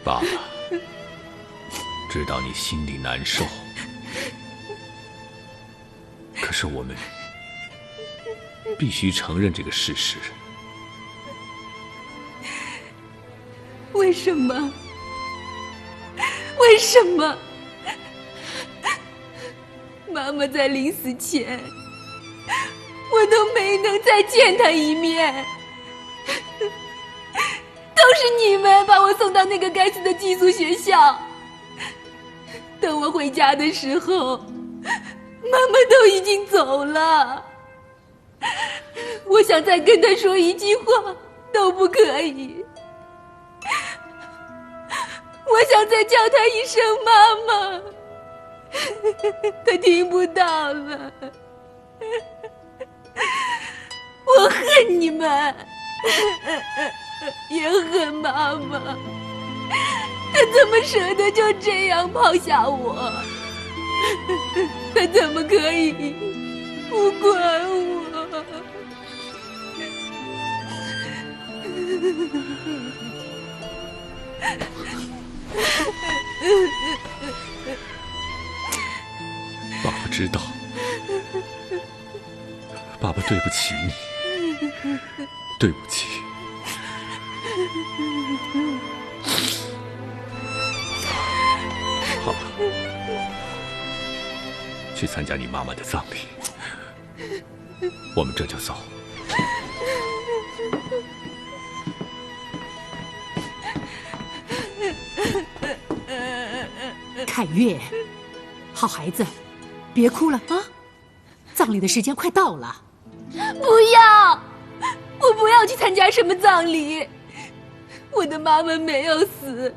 [SPEAKER 13] 爸爸知道你心里难受，可是我们必须承认这个事实。
[SPEAKER 4] 为什么？为什么？妈妈在临死前，我都没能再见她一面。都是你们把我送到那个该死的寄宿学校。等我回家的时候，妈妈都已经走了。我想再跟她说一句话都不可以。我想再叫她一声妈妈，她听不到了。我恨你们，也恨妈妈。她怎么舍得就这样抛下我？她怎么可以不管我？
[SPEAKER 13] 爸爸知道，爸爸对不起你，对不起。好，去参加你妈妈的葬礼。我们这就走。
[SPEAKER 1] 凯越，好孩子，别哭了啊！葬礼的时间快到了。
[SPEAKER 4] 不要，我不要去参加什么葬礼。我的妈妈没有死，你们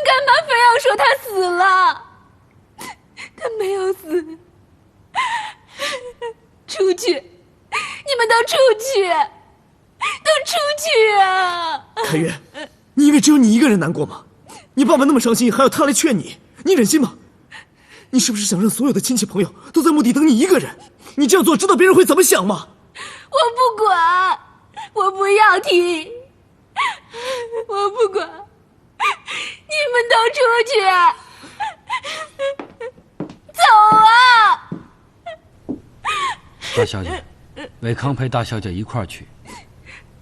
[SPEAKER 4] 干嘛非要说她死了？她没有死。出去，你们都出去，都出去啊！
[SPEAKER 3] 凯越，你以为只有你一个人难过吗？你爸爸那么伤心，还要他来劝你，你忍心吗？你是不是想让所有的亲戚朋友都在墓地等你一个人？你这样做，知道别人会怎么想吗？
[SPEAKER 4] 我不管，我不要听，我不管，你们都出去，走啊！
[SPEAKER 7] 大小姐，伟康陪大小姐一块儿去，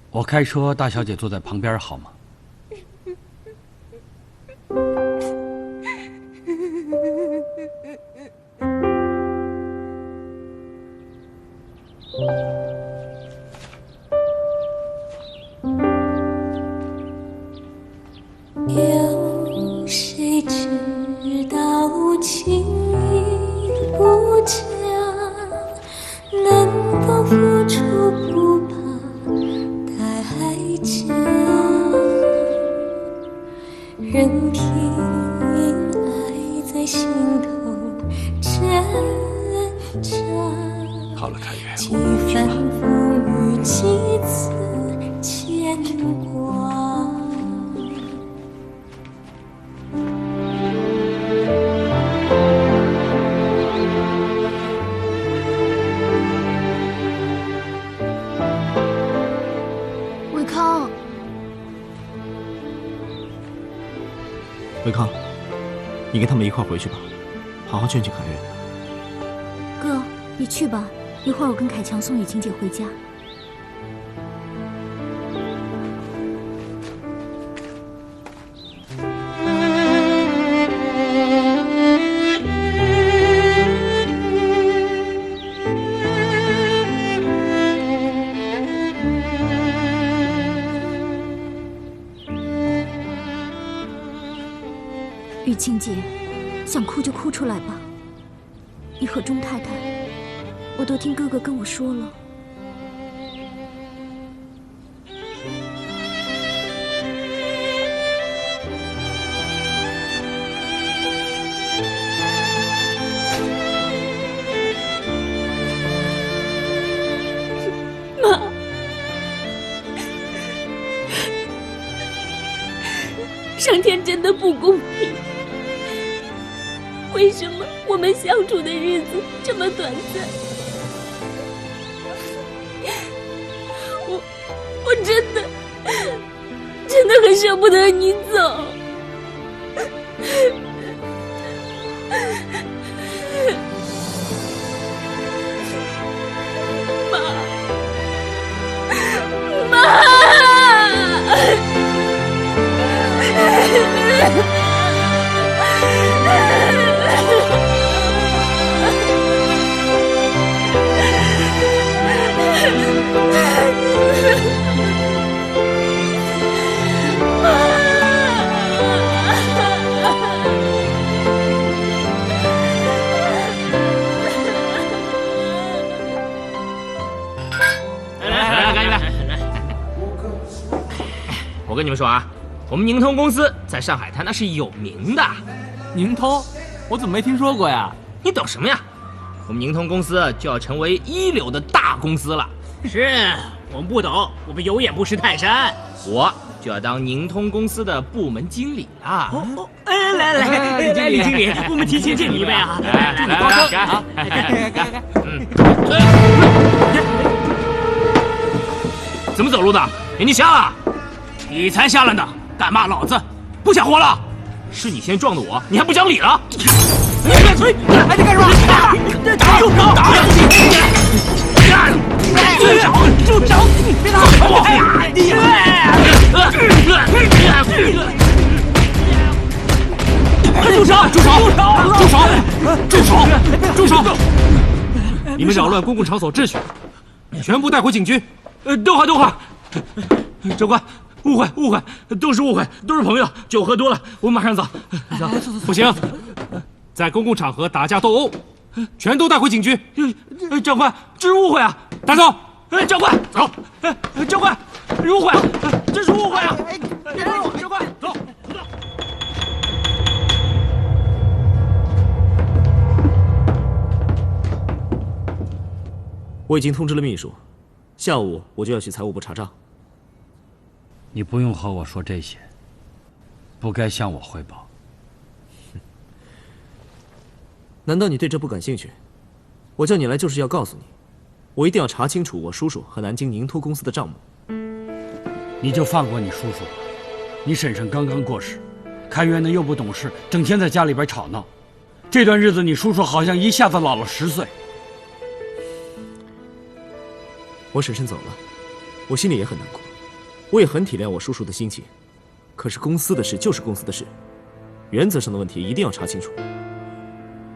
[SPEAKER 7] 我开车，大小姐坐在旁边好吗？
[SPEAKER 12] 有谁知道情义无价，能够付出不怕代价，任凭爱在心头挣扎。
[SPEAKER 13] 好了，凯越，
[SPEAKER 12] 几番风雨，几次牵挂。
[SPEAKER 3] 伟康，你跟他们一块回去吧，好好劝劝凯越。
[SPEAKER 4] 哥，你去吧，一会儿我跟凯强送雨晴姐回家。雨晴姐，想哭就哭出来吧。你和钟太太，我都听哥哥跟我说了。妈，上天真的不公平。为什么我们相处的日子这么短暂？我真的很舍不得你走。妈，
[SPEAKER 14] 我跟你们说啊，我们宁通公司在上海滩那是有名的。
[SPEAKER 8] 宁通，我怎么没听说过呀？
[SPEAKER 14] 你懂什么呀？我们宁通公司就要成为一流的大公司了。
[SPEAKER 15] 是我们不懂，我们有眼不识泰山。
[SPEAKER 14] 我就要当宁通公司的部门经理了。
[SPEAKER 15] 来，李经理，我们提前敬你一杯啊！祝你高升啊！
[SPEAKER 14] 怎么走路的？眼睛瞎了？
[SPEAKER 15] 你才瞎了呢！敢骂老子，不想活了？
[SPEAKER 14] 是你先撞的我，你还不讲理了？
[SPEAKER 15] 你干什么？住手！住手！别打我！
[SPEAKER 10] 你们扰乱公共场所秩序，全部带回警局。
[SPEAKER 14] 等会儿，长官，误会，都是误会，都是朋友，酒喝多了，我马上走。
[SPEAKER 10] 不行，在公共场合打架斗殴，全都带回警局。
[SPEAKER 14] 长官，这是误会啊！
[SPEAKER 10] 带走。
[SPEAKER 14] 长官，
[SPEAKER 10] 走。
[SPEAKER 14] 长官，误会，这是误会啊！长官，走。
[SPEAKER 3] 我已经通知了秘书，下午我就要去财务部查账。
[SPEAKER 7] 你不用和我说这些，不该向我汇报。
[SPEAKER 3] 难道你对这不感兴趣？我叫你来就是要告诉你，我一定要查清楚我叔叔和南京宁托公司的账目。
[SPEAKER 7] 你就放过你叔叔吧，你婶婶刚刚过世，开源的又不懂事，整天在家里边吵闹。这段日子，你叔叔好像一下子老了10岁。
[SPEAKER 3] 我婶婶走了，我心里也很难过，我也很体谅我叔叔的心情。可是公司的事就是公司的事，原则上的问题一定要查清楚。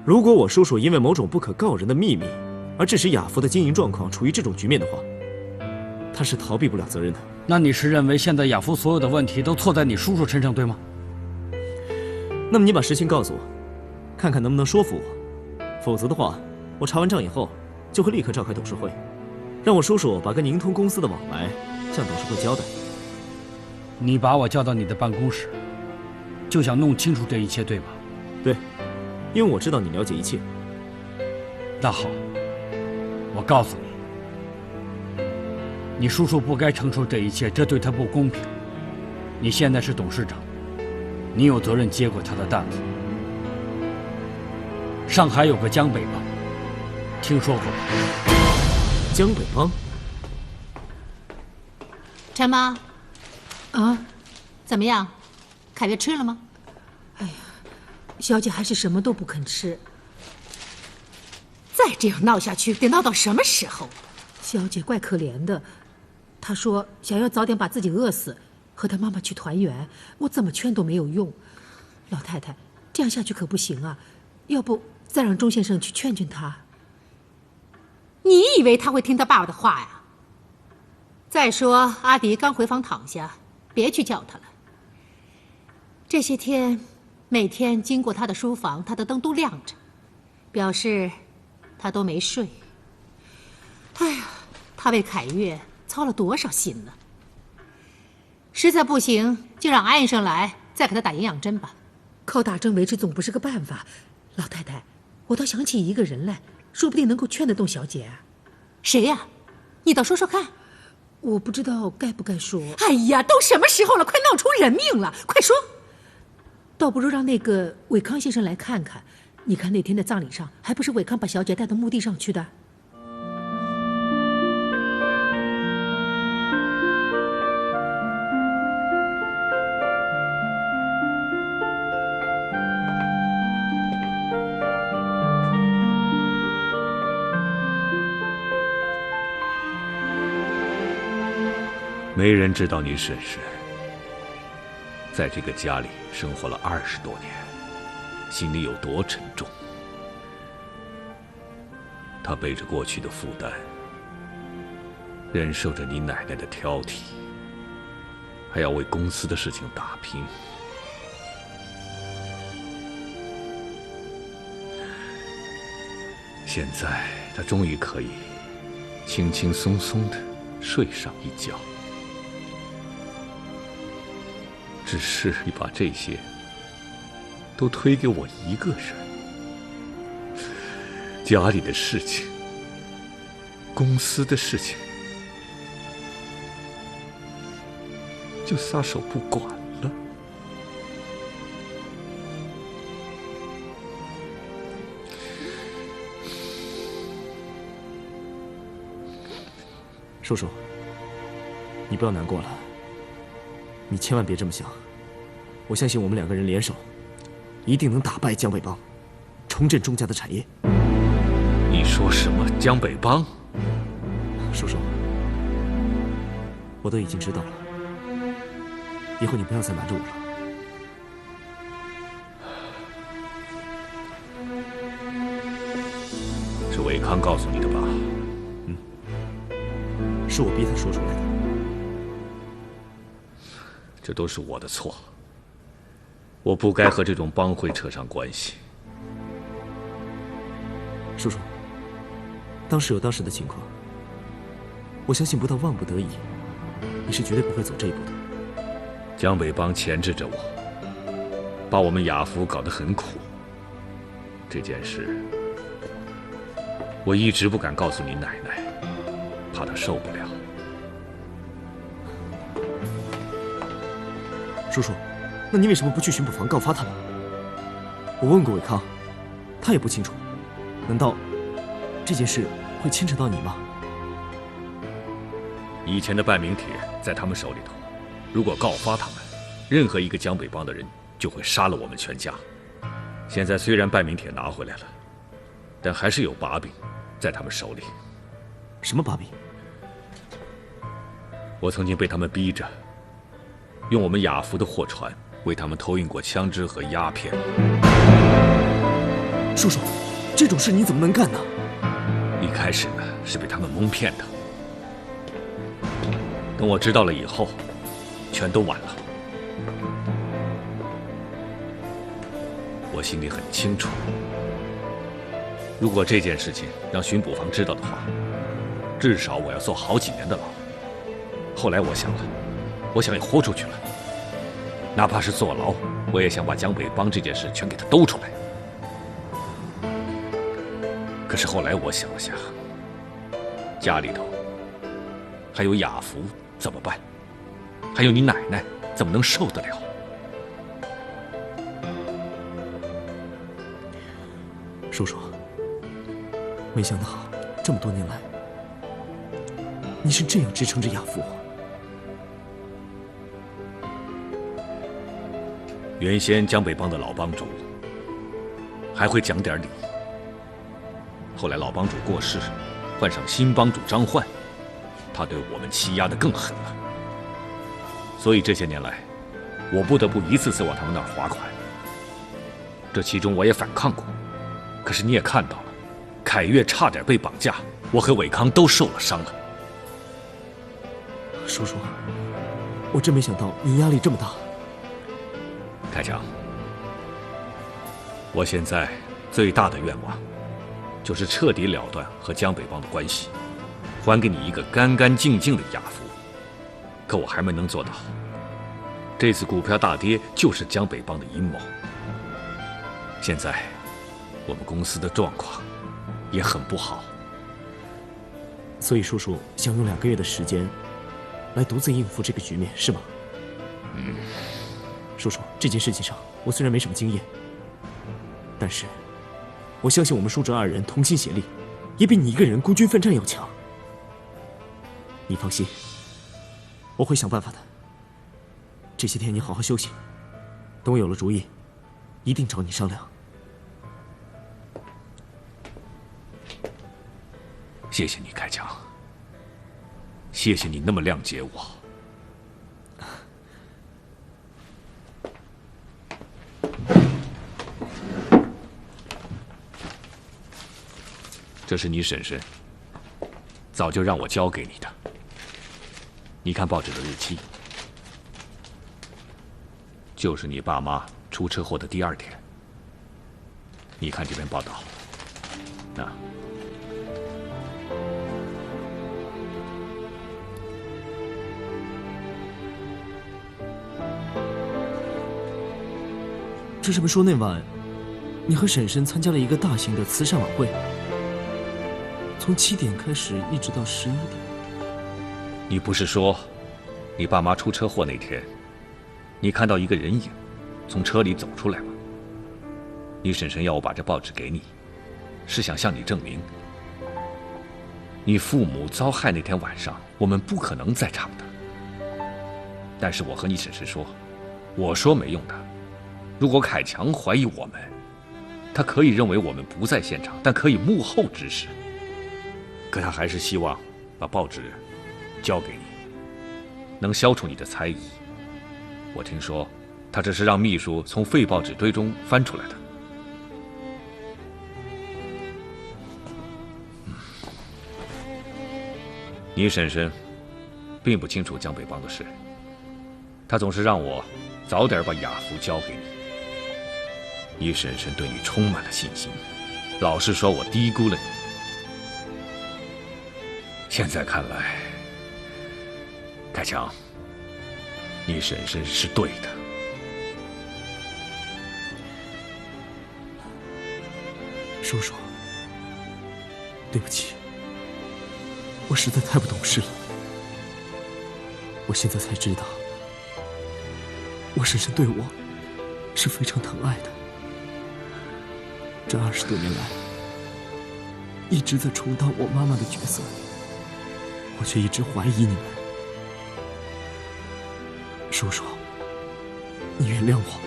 [SPEAKER 3] 如果我叔叔因为某种不可告人的秘密而致使雅福的经营状况处于这种局面的话，他是逃避不了责任的。
[SPEAKER 7] 那你是认为现在雅福所有的问题都错在你叔叔身上，对吗？
[SPEAKER 3] 那么你把实情告诉我，看看能不能说服我。否则的话，我查完账以后就会立刻召开董事会，让我叔叔把跟宁通公司的往来向董事会交代。
[SPEAKER 7] 你把我叫到你的办公室，就想弄清楚这一切，对吧？
[SPEAKER 3] 对，因为我知道你了解一切。
[SPEAKER 7] 那好，我告诉你，你叔叔不该承受这一切，这对他不公平。你现在是董事长，你有责任接过他的担子。上海有个江北帮，听说过吗？
[SPEAKER 3] 江北帮？
[SPEAKER 1] 陈妈，啊，怎么样？凯越吃了吗？
[SPEAKER 16] 哎呀，小姐还是什么都不肯吃。
[SPEAKER 1] 再这样闹下去，得闹到什么时候？
[SPEAKER 16] 小姐怪可怜的，她说想要早点把自己饿死，和她妈妈去团圆。我怎么劝都没有用。老太太，这样下去可不行啊！要不再让钟先生去劝劝她。
[SPEAKER 1] 你以为他会听他爸爸的话呀？再说阿迪刚回房躺下，别去叫他了。这些天，每天经过他的书房，他的灯都亮着，表示他都没睡。哎呀，他为凯越操了多少心呢？实在不行，就让安医生来，再给他打营养针吧。
[SPEAKER 16] 靠打针维持总不是个办法。老太太，我倒想起一个人来，说不定能够劝得动小姐啊。
[SPEAKER 1] 谁呀？你倒说说看。
[SPEAKER 16] 我不知道该不该说。
[SPEAKER 1] 哎呀，都什么时候了，快闹出人命了，快说！
[SPEAKER 16] 倒不如让那个伟康先生来看看。你看那天的葬礼上，还不是伟康把小姐带到墓地上去的？
[SPEAKER 13] 没人知道你婶婶在这个家里生活了20多年，心里有多沉重。她背着过去的负担，忍受着你奶奶的挑剔，还要为公司的事情打拼。现在她终于可以轻轻松松地睡上一觉。只是你把这些都推给我一个人，家里的事情、公司的事情，就撒手不管了。
[SPEAKER 3] 叔叔，你不要难过了。你千万别这么想，我相信我们2个人联手，一定能打败江北帮，重振钟家的产业。
[SPEAKER 13] 你说什么江北帮？
[SPEAKER 3] 叔叔，我都已经知道了，以后你不要再瞒着我了。
[SPEAKER 13] 是伟康康告诉你的吧？
[SPEAKER 3] 是我逼他说出来的。
[SPEAKER 13] 这都是我的错，我不该和这种帮会扯上关系。
[SPEAKER 3] 叔叔，当时有当时的情况，我相信不到万不得已，你是绝对不会走这一步的。
[SPEAKER 13] 江北帮钳制着我，把我们雅福搞得很苦。这件事，我一直不敢告诉你奶奶，怕她受不了。
[SPEAKER 3] 叔叔，那你为什么不去巡捕房告发他们？我问过伟康，他也不清楚。难道这件事会牵扯到你吗？
[SPEAKER 13] 以前的办名帖在他们手里头，如果告发他们，任何一个江北帮的人就会杀了我们全家。现在虽然办名帖拿回来了，但还是有把柄在他们手里。
[SPEAKER 3] 什么把柄？
[SPEAKER 13] 我曾经被他们逼着用我们雅福的货船为他们偷运过枪支和鸦片。
[SPEAKER 3] 叔叔，这种事你怎么能干呢？
[SPEAKER 13] 一开始呢是被他们蒙骗的，等我知道了以后，全都晚了。我心里很清楚，如果这件事情让巡捕房知道的话，至少我要坐好几年的牢。后来我想了，我想也豁出去了，哪怕是坐牢，我也想把江北帮这件事全给他兜出来。可是后来我想了想，家里头还有雅福怎么办？还有你奶奶怎么能受得了？
[SPEAKER 3] 叔叔，没想到这么多年来，你是这样支撑着雅福。
[SPEAKER 13] 原先江北帮的老帮主还会讲点理，后来老帮主过世，换上新帮主张焕，他对我们欺压得更狠了。所以这些年来，我不得不一次次往他们那儿划款。这其中我也反抗过，可是你也看到了，凯越差点被绑架，我和伟康都受了伤了。
[SPEAKER 3] 叔叔，我真没想到你压力这么大。
[SPEAKER 13] 凯强，我现在最大的愿望就是彻底了断和江北帮的关系，还给你一个干干净净的雅福。可我还没能做到。这次股票大跌就是江北帮的阴谋。现在我们公司的状况也很不好，
[SPEAKER 3] 所以叔叔想用2个月的时间来独自应付这个局面，是吗？叔叔，这件事情上我虽然没什么经验，但是我相信我们叔侄2人同心协力，也比你一个人孤军奋战要强。你放心，我会想办法的。这些天你好好休息，等我有了主意，一定找你商量。
[SPEAKER 13] 谢谢你，开强。谢谢你那么谅解我。这是你婶婶早就让我交给你的。你看报纸的日期，就是你爸妈出车祸的第2天。你看这篇报道，那
[SPEAKER 3] 这上面说那晚你和婶婶参加了一个大型的慈善晚会，从7点开始一直到11点。
[SPEAKER 13] 你不是说你爸妈出车祸那天，你看到一个人影从车里走出来吗？你婶婶要我把这报纸给你，是想向你证明，你父母遭害那天晚上我们不可能在场的。但是我和你婶婶说，我说没用的。如果凯强怀疑我们，他可以认为我们不在现场，但可以幕后指使。可他还是希望把报纸交给你，能消除你的猜疑。我听说他这是让秘书从废报纸堆中翻出来的。你婶婶并不清楚江北帮的事，她总是让我早点把雅福交给你。你婶婶对你充满了信心，老是说我低估了你。现在看来，凯强，你婶婶是对的。
[SPEAKER 3] 叔叔，对不起，我实在太不懂事了。我现在才知道，我婶婶对我是非常疼爱的。这20多年来，一直在充当我妈妈的角色，我却一直怀疑你们。叔叔，你原谅我，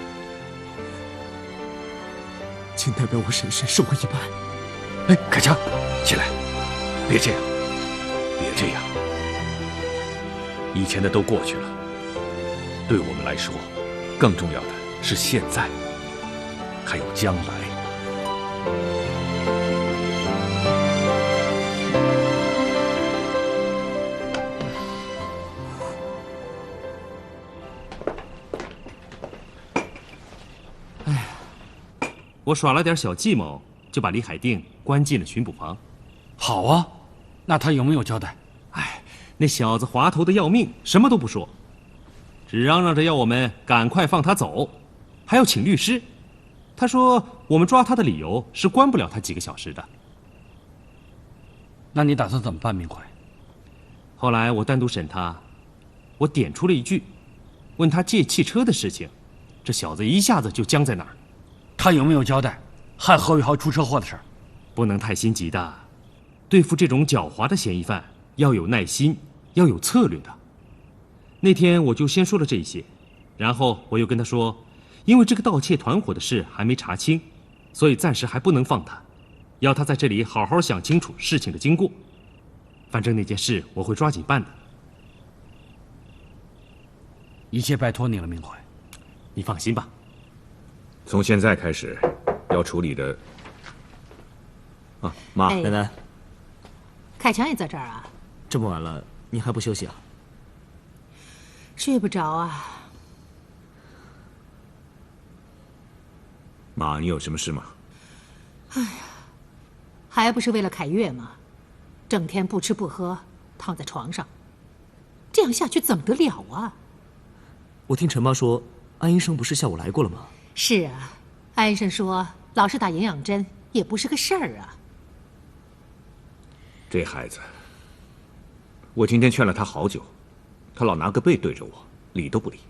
[SPEAKER 3] 请代表我婶婶受我一拜。
[SPEAKER 13] 哎，凯强，起来，别这样，别这样。以前的都过去了，对我们来说，更重要的是现在，还有将来。
[SPEAKER 10] 我耍了点小计谋，就把李海定关进了巡捕房。
[SPEAKER 7] 好啊，那他有没有交代？
[SPEAKER 10] 哎，那小子滑头的要命，什么都不说，只嚷嚷着要我们赶快放他走，还要请律师。他说我们抓他的理由是关不了他几个小时的。
[SPEAKER 7] 那你打算怎么办，明怀？
[SPEAKER 10] 后来我单独审他，我点出了一句，问他借汽车的事情，这小子一下子就僵在那儿。
[SPEAKER 7] 他有没有交代害何伟豪出车祸的事儿？
[SPEAKER 10] 不能太心急的，对付这种狡猾的嫌疑犯要有耐心，要有策略的。那天我就先说了这些，然后我又跟他说，因为这个盗窃团伙的事还没查清，所以暂时还不能放他，要他在这里好好想清楚事情的经过。反正那件事我会抓紧办的。
[SPEAKER 7] 一切拜托你了，明怀。
[SPEAKER 10] 你放心吧。
[SPEAKER 13] 从现在开始，要处理的妈，
[SPEAKER 16] 哎
[SPEAKER 3] 奶奶，
[SPEAKER 16] 凯强也在这儿啊？
[SPEAKER 3] 这么晚了，你还不休息啊？
[SPEAKER 16] 睡不着啊。
[SPEAKER 13] 妈，你有什么事吗？
[SPEAKER 16] 哎呀，还不是为了凯越吗？整天不吃不喝，躺在床上，这样下去怎么得了啊？
[SPEAKER 3] 我听陈妈说，安医生不是下午来过了吗？
[SPEAKER 16] 是啊，安医生说老是打营养针也不是个事儿啊。
[SPEAKER 13] 这孩子，我今天劝了他好久，他老拿个背对着我，理都不理。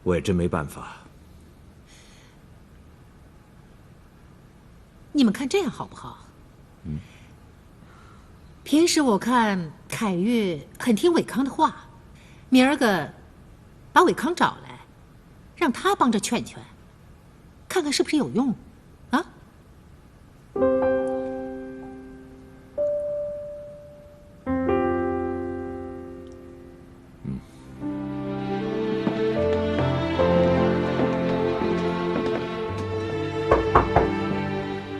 [SPEAKER 13] 我也真没办法。
[SPEAKER 16] 你们看这样好不好？平时我看凯越很听伟康的话，明儿个把伟康找来，让他帮着劝劝，看看是不是有用，啊？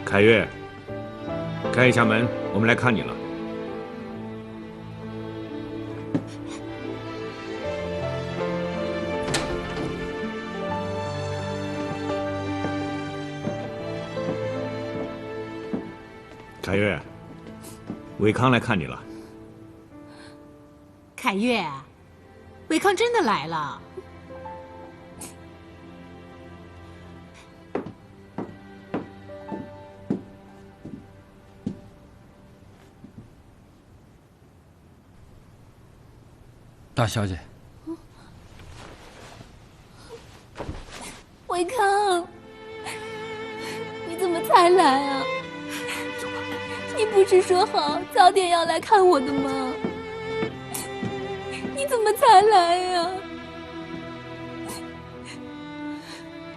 [SPEAKER 13] 凯越，开一下门，我们来看你了。凯越，伟康来看你了。
[SPEAKER 16] 凯越，伟康真的来了。
[SPEAKER 7] 大小姐，
[SPEAKER 12] 伟康，你怎么才来啊？你不是说好早点要来看我的吗？你怎么才来呀？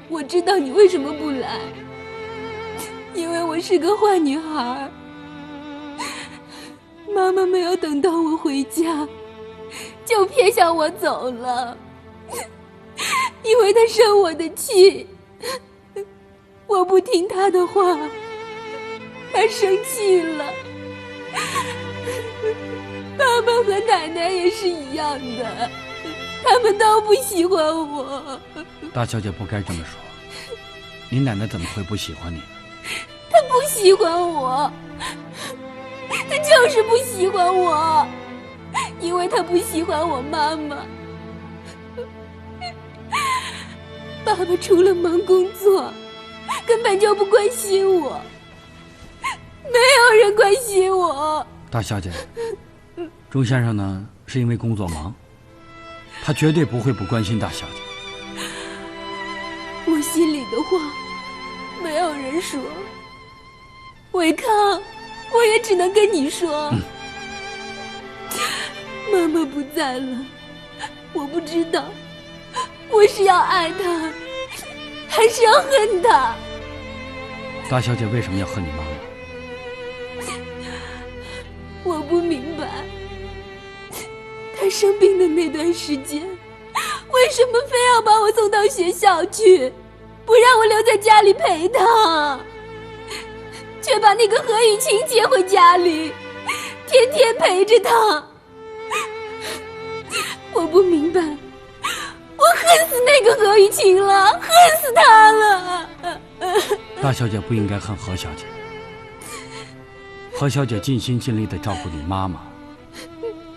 [SPEAKER 12] 我知道你为什么不来，因为我是个坏女孩。妈妈没有等到我回家，就撇下我走了，因为她生我的气，我不听她的话，她生气了。爸爸和奶奶也是一样的，他们都不喜欢我。
[SPEAKER 7] 大小姐不该这么说，你奶奶怎么会不喜欢你？
[SPEAKER 12] 她不喜欢我，她就是不喜欢我，因为她不喜欢我妈妈。爸爸除了忙工作，根本就不关心我，没有人关心我。
[SPEAKER 7] 大小姐，钟先生呢，是因为工作忙，他绝对不会不关心大小姐。
[SPEAKER 12] 我心里的话没有人说，伟康，我也只能跟你说，妈妈不在了，我不知道我是要爱她还是要恨她。
[SPEAKER 7] 大小姐为什么要恨你妈妈？
[SPEAKER 12] 我不明白，她生病的那段时间，为什么非要把我送到学校去，不让我留在家里陪她，却把那个何雨晴接回家里，天天陪着她。我不明白，我恨死那个何雨晴了，恨死她了。
[SPEAKER 7] 大小姐不应该恨何小姐。何小姐尽心尽力地照顾你妈妈，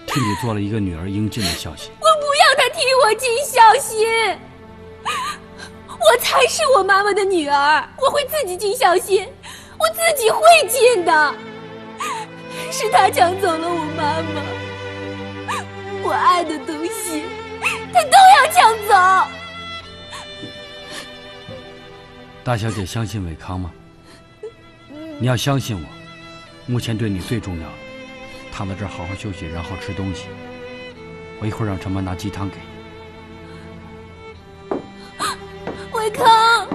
[SPEAKER 7] 替你做了一个女儿应尽的孝心。
[SPEAKER 12] 我不要她替我尽孝心，我才是我妈妈的女儿，我会自己尽孝心，我自己会尽的。是她抢走了我妈妈，我爱的东西，她都要抢走。
[SPEAKER 7] 大小姐相信伟康吗？你要相信我，目前对你最重要的，躺在这儿好好休息，然后吃东西。我一会儿让陈妈拿鸡汤给你。
[SPEAKER 12] 伟康，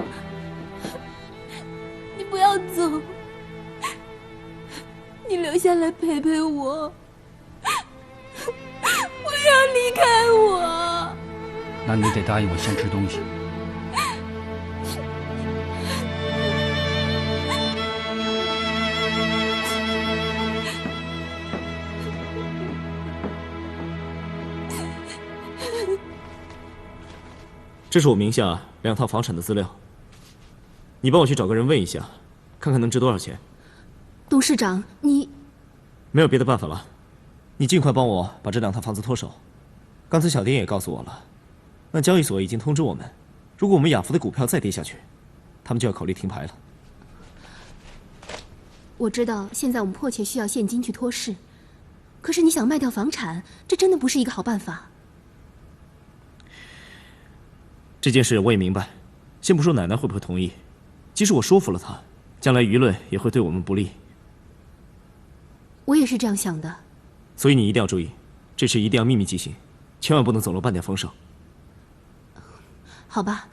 [SPEAKER 12] 你不要走，你留下来陪陪我，不要离开我。
[SPEAKER 7] 那你得答应我先吃东西。
[SPEAKER 3] 这是我名下2套房产的资料，你帮我去找个人问一下，看看能值多少钱。
[SPEAKER 5] 董事长，你
[SPEAKER 3] 没有别的办法了，你尽快帮我把这2套房子脱手。刚才小丁也告诉我了，那交易所已经通知我们，如果我们雅福的股票再跌下去，他们就要考虑停牌了。
[SPEAKER 5] 我知道现在我们迫切需要现金去脱市，可是你想卖掉房产，这真的不是一个好办法。
[SPEAKER 3] 这件事我也明白，先不说奶奶会不会同意，即使我说服了她，将来舆论也会对我们不利。
[SPEAKER 5] 我也是这样想的。
[SPEAKER 3] 所以你一定要注意，这事一定要秘密进行，千万不能走漏半点风声。
[SPEAKER 5] 好吧，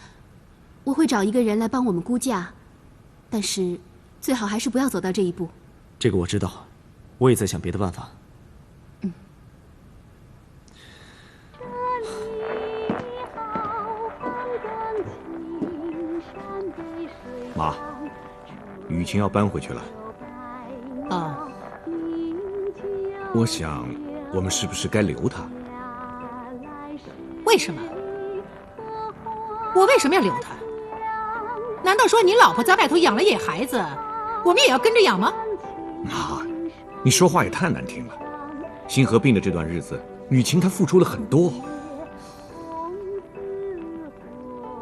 [SPEAKER 5] 我会找一个人来帮我们估价，但是最好还是不要走到这一步。
[SPEAKER 3] 这个我知道，我也在想别的办法。
[SPEAKER 13] 妈，雨晴要搬回去了。
[SPEAKER 1] 哦，
[SPEAKER 13] 我想，我们是不是该留她？
[SPEAKER 1] 为什么？我为什么要留他？难道说你老婆在外头养了野孩子，我们也要跟着养吗？
[SPEAKER 13] 妈，你说话也太难听了。星河病的这段日子，雨晴她付出了很多。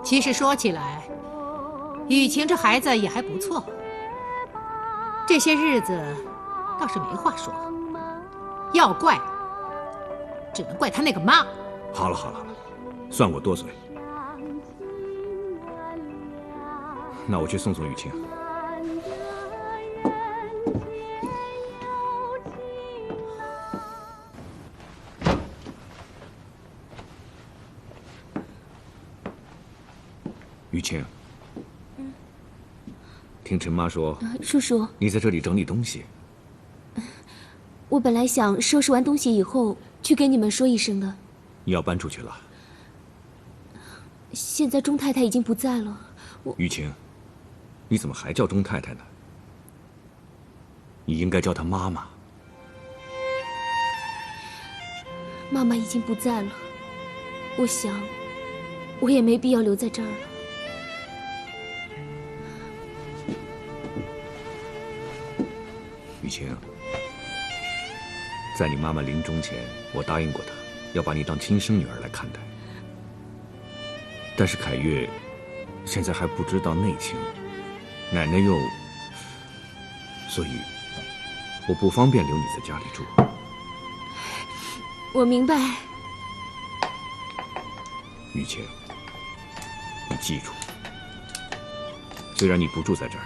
[SPEAKER 1] 其实说起来，雨晴这孩子也还不错。这些日子倒是没话说，要怪只能怪他那个妈。
[SPEAKER 13] 好了好了好了，算我多嘴。那我去送送雨晴。雨晴，听陈妈说，
[SPEAKER 5] 叔叔，
[SPEAKER 13] 你在这里整理东西。
[SPEAKER 5] 我本来想收拾完东西以后去给你们说一声的。
[SPEAKER 13] 你要搬出去了？
[SPEAKER 5] 现在钟太太已经不在了，
[SPEAKER 13] 雨晴，你怎么还叫钟太太呢？你应该叫她妈妈。
[SPEAKER 12] 妈妈已经不在了，我想，我也没必要留在这儿了。
[SPEAKER 13] 雨晴，在你妈妈临终前，我答应过她，要把你当亲生女儿来看待。但是凯越现在还不知道内情，奶奶又……所以我不方便留你在家里住。
[SPEAKER 12] 我明白。
[SPEAKER 13] 雨晴，你记住，虽然你不住在这儿，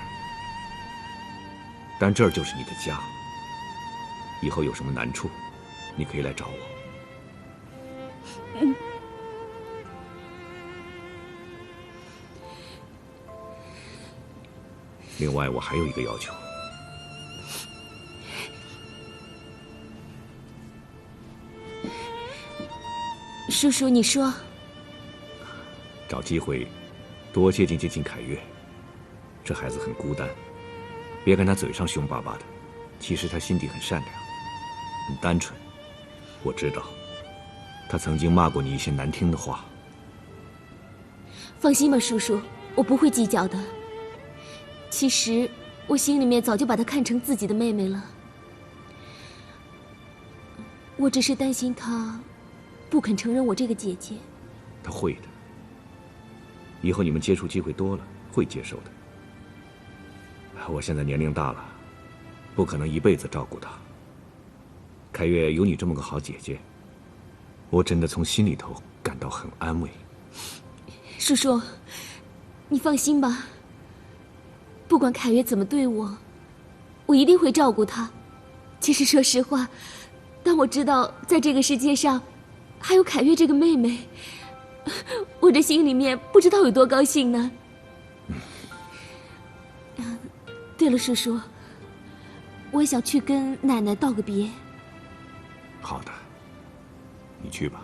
[SPEAKER 13] 但这儿就是你的家。以后有什么难处，你可以来找我。
[SPEAKER 12] 嗯。
[SPEAKER 13] 另外，我还有一个要求。
[SPEAKER 12] 叔叔，你说。
[SPEAKER 13] 找机会多接近凯越。这孩子很孤单，别看他嘴上凶巴巴的，其实他心底很善良，很单纯。我知道，他曾经骂过你一些难听的话。
[SPEAKER 12] 放心吧，叔叔，我不会计较的。其实我心里面早就把她看成自己的妹妹了，我只是担心她不肯承认我这个姐姐。
[SPEAKER 13] 她会的，以后你们接触机会多了，会接受的。我现在年龄大了，不可能一辈子照顾她。凯越有你这么个好姐姐，我真的从心里头感到很安慰。
[SPEAKER 12] 叔叔，你放心吧，不管凯越怎么对我，我一定会照顾她。其实说实话，当我知道在这个世界上还有凯越这个妹妹，我这心里面不知道有多高兴呢。对了，叔叔，我想去跟奶奶道个别。
[SPEAKER 13] 好的，你去吧。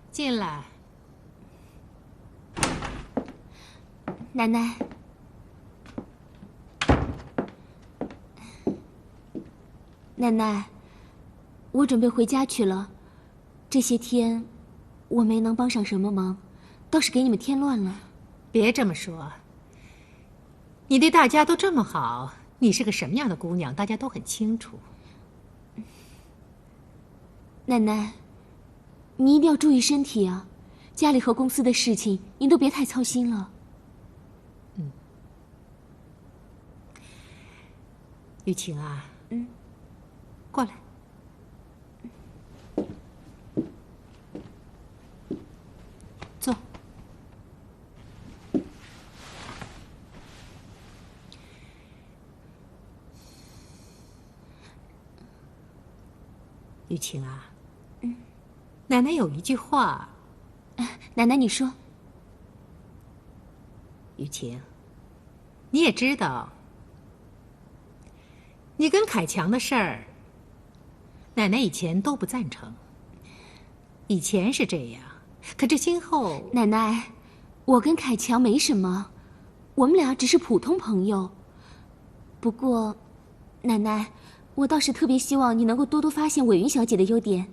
[SPEAKER 16] 进来。
[SPEAKER 12] 奶奶。奶奶，我准备回家去了。这些天我没能帮上什么忙，倒是给你们添乱了。
[SPEAKER 16] 别这么说，你对大家都这么好，你是个什么样的姑娘，大家都很清楚。
[SPEAKER 12] 奶奶，你一定要注意身体啊！家里和公司的事情，您都别太操心了。
[SPEAKER 16] 雨晴啊，过来。坐。雨晴啊，奶奶有一句话。
[SPEAKER 12] 奶奶，你说。
[SPEAKER 16] 雨晴，你也知道，你跟凯强的事儿，奶奶以前都不赞成。以前是这样，可这今后……
[SPEAKER 12] 奶奶，我跟凯强没什么，我们俩只是普通朋友。不过，奶奶，我倒是特别希望你能够多多发现伟云小姐的优点。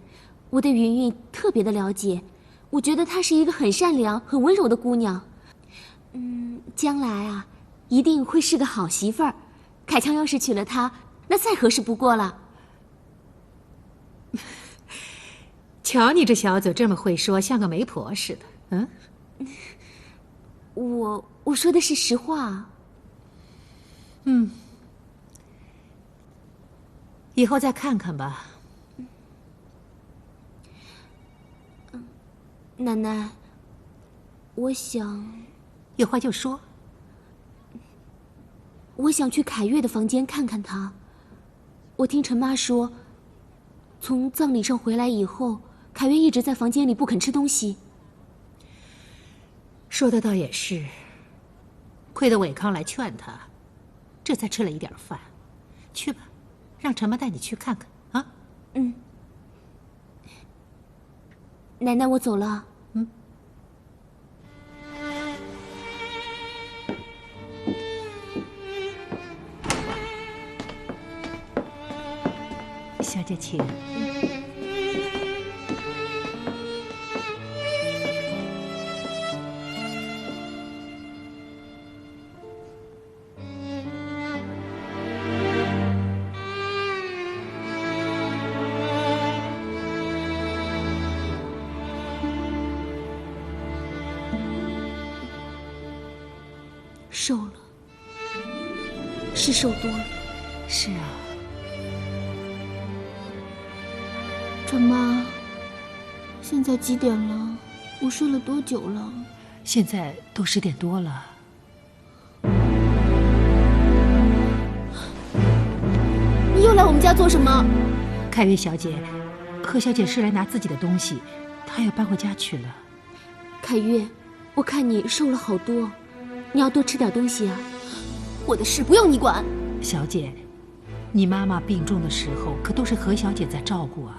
[SPEAKER 12] 我对云云特别的了解，我觉得她是一个很善良、很温柔的姑娘。将来啊，一定会是个好媳妇儿。凯强要是娶了她，那再合适不过了。
[SPEAKER 16] 瞧你这小嘴这么会说，像个媒婆似的。
[SPEAKER 12] 我说的是实话。
[SPEAKER 16] 以后再看看吧。
[SPEAKER 12] 奶奶，我想……
[SPEAKER 16] 有话就说。
[SPEAKER 12] 我想去凯越的房间看看她。我听陈妈说，从葬礼上回来以后，凯越一直在房间里不肯吃东西。
[SPEAKER 16] 说的倒也是，亏得伟康来劝他，这才吃了一点饭。去吧，让陈妈带你去看看啊。
[SPEAKER 12] 奶奶，我走了。
[SPEAKER 4] 小姐请。
[SPEAKER 12] 瘦了，是瘦多了。
[SPEAKER 4] 是啊。
[SPEAKER 12] 陈妈，现在几点了？我睡了多久了？
[SPEAKER 16] 现在都10点多了。
[SPEAKER 12] 你又来我们家做什么？
[SPEAKER 16] 凯越小姐，何小姐是来拿自己的东西，她要搬回家去了。
[SPEAKER 12] 凯越，我看你瘦了好多，你要多吃点东西啊。我的事不用你管。
[SPEAKER 16] 小姐，你妈妈病重的时候，可都是何小姐在照顾啊。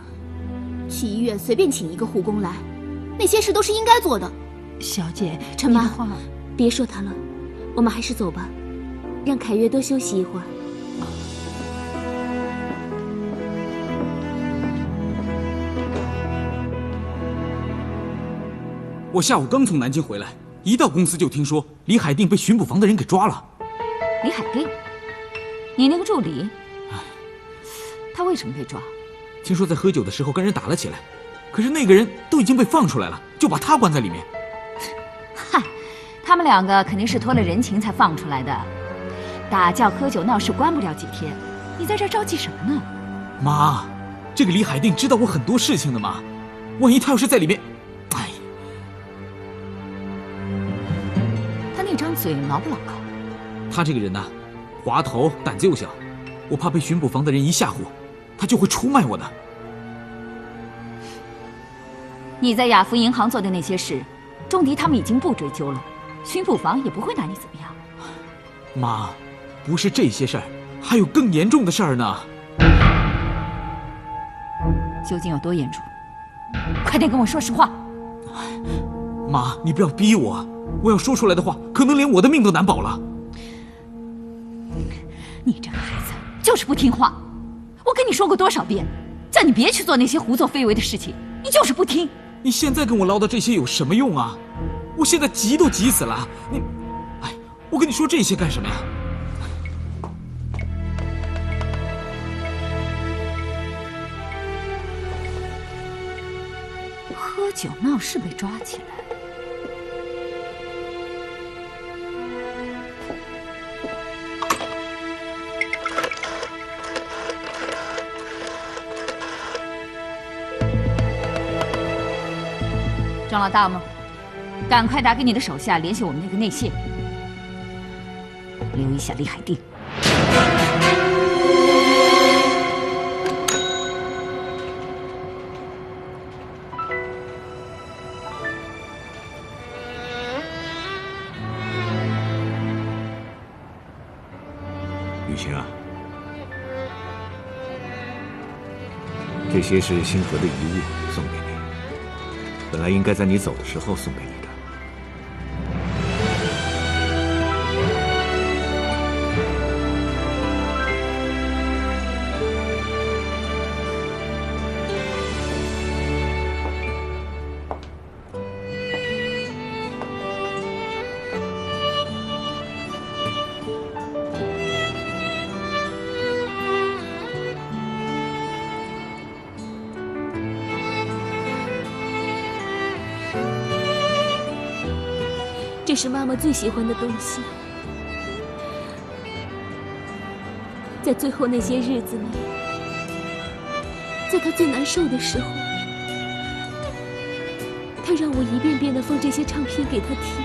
[SPEAKER 12] 去医院随便请一个护工来，那些事都是应该做的。
[SPEAKER 16] 小姐，
[SPEAKER 12] 陈妈，别说他了，我们还是走吧，让凯越多休息一会儿。
[SPEAKER 8] 我下午刚从南京回来，一到公司就听说李海定被巡捕房的人给抓了。
[SPEAKER 11] 李海定，你那个助理，他为什么被抓？
[SPEAKER 8] 听说在喝酒的时候跟人打了起来，可是那个人都已经被放出来了，就把他关在里面。
[SPEAKER 11] 嗨，他们2个肯定是托了人情才放出来的。打架喝酒闹事关不了几天，你在这着急什么呢？
[SPEAKER 8] 妈，这个李海定知道我很多事情的嘛，万一他要是在里面，哎，
[SPEAKER 11] 他那张嘴牢不牢靠？
[SPEAKER 8] 他这个人呢，滑头，胆子又小，我怕被巡捕房的人一吓唬，他就会出卖我的。
[SPEAKER 11] 你在雅福银行做的那些事，仲迪他们已经不追究了，巡捕房也不会拿你怎么样。
[SPEAKER 8] 妈，不是这些事儿，还有更严重的事儿呢。
[SPEAKER 11] 究竟有多严重？快点跟我说实话。
[SPEAKER 8] 妈，你不要逼我，我要说出来的话，可能连我的命都难保了。
[SPEAKER 11] 你这个孩子就是不听话，我跟你说过多少遍，叫你别去做那些胡作非为的事情，你就是不听。
[SPEAKER 8] 你现在跟我唠叨这些有什么用啊？我现在急都急死了。我跟你说这些干什么呀？
[SPEAKER 11] 喝酒闹事被抓起来。张老大吗？赶快打给你的手下，联系我们那个内线，留一下李海定。
[SPEAKER 17] 雨晴啊，这些是星河的遗物，送给你。本来应该在你走的时候送给你的。
[SPEAKER 12] 这是妈妈最喜欢的东西。在最后那些日子里，在她最难受的时候，她让我一遍遍地放这些唱片给她听。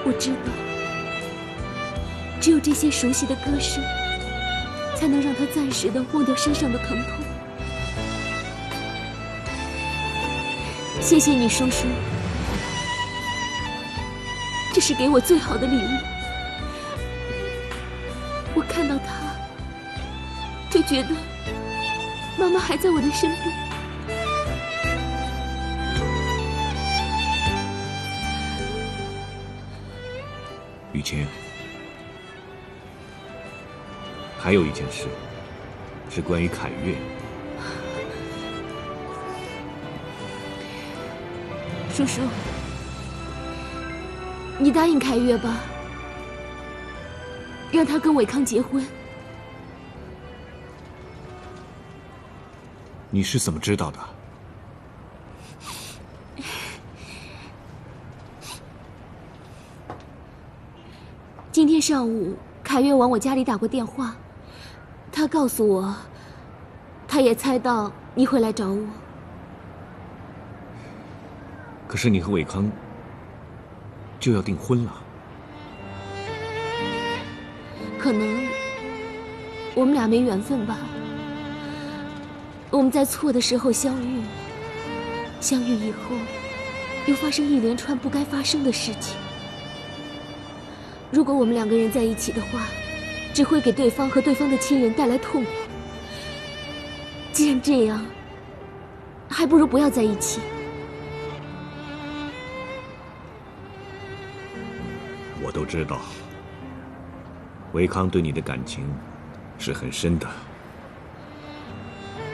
[SPEAKER 12] 我知道，只有这些熟悉的歌声，才能让她暂时地忘掉身上的疼痛。谢谢你，叔叔，这是给我最好的礼物。我看到它，就觉得妈妈还在我的身边。
[SPEAKER 17] 雨晴，还有一件事，是关于凯越。
[SPEAKER 12] 叔叔，你答应凯越吧，让他跟伟康结婚。
[SPEAKER 17] 你是怎么知道的？
[SPEAKER 12] 今天上午，凯越往我家里打过电话，他告诉我，他也猜到你会来找我。
[SPEAKER 17] 可是你和伟康就要订婚了。
[SPEAKER 12] 可能我们俩没缘分吧。我们在错的时候相遇，相遇以后又发生一连串不该发生的事情。如果我们两个人在一起的话，只会给对方和对方的亲人带来痛苦。既然这样，还不如不要在一起。
[SPEAKER 17] 我都知道，维康对你的感情是很深的。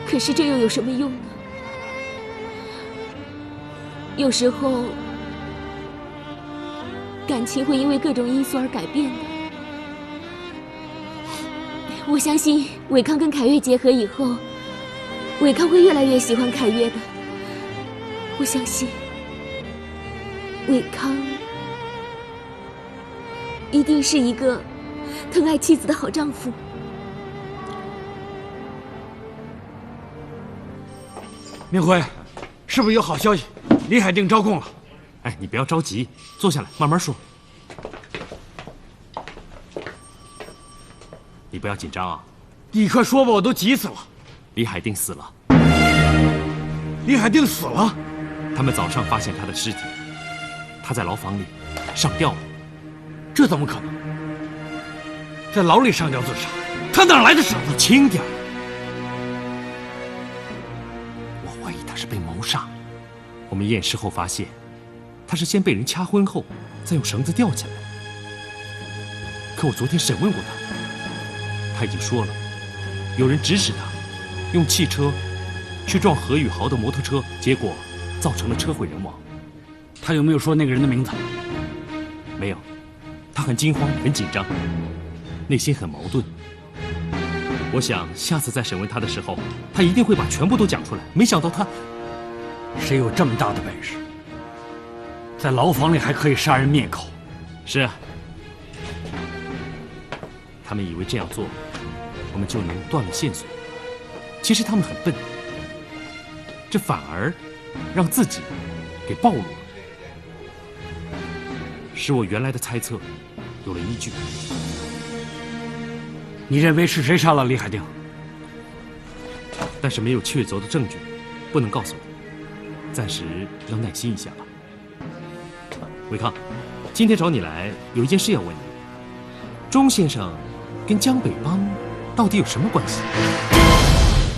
[SPEAKER 12] 可是这又有什么用呢？有时候，感情会因为各种因素而改变的。我相信伟康跟凯越结合以后，伟康会越来越喜欢凯越的。我相信伟康一定是一个疼爱妻子的好丈夫。
[SPEAKER 14] 明辉，是不是有好消息？李海定招供了。哎，你不要着急，坐下来慢慢说。你不要紧张啊！立刻说吧，我都急死了。李海定死了。李海定死了？他们早上发现他的尸体，他在牢房里上吊了。这怎么可能？在牢里上吊自杀，他哪来的绳子？轻点。我怀疑他是被谋杀。我们验尸后发现，他是先被人掐昏后，再用绳子吊起来。可我昨天审问过他，他已经说了，有人指使他用汽车去撞何宇豪的摩托车，结果造成了车毁人亡。
[SPEAKER 7] 他有没有说那个人的名字？
[SPEAKER 14] 没有，他很惊慌，很紧张，内心很矛盾。我想下次再审问他的时候，他一定会把全部都讲出来。没想到他，
[SPEAKER 7] 谁有这么大的本事，在牢房里还可以杀人灭口？
[SPEAKER 14] 是啊，他们以为这样做，我们就能断了线索。其实他们很笨，这反而让自己给暴露了，使我原来的猜测有了依据。
[SPEAKER 7] 你认为是谁杀了李海定？
[SPEAKER 14] 但是没有确凿的证据，不能告诉你。暂时要耐心一下吧。伟康，今天找你来有一件事要问你：钟先生跟江北帮到底有什么关系？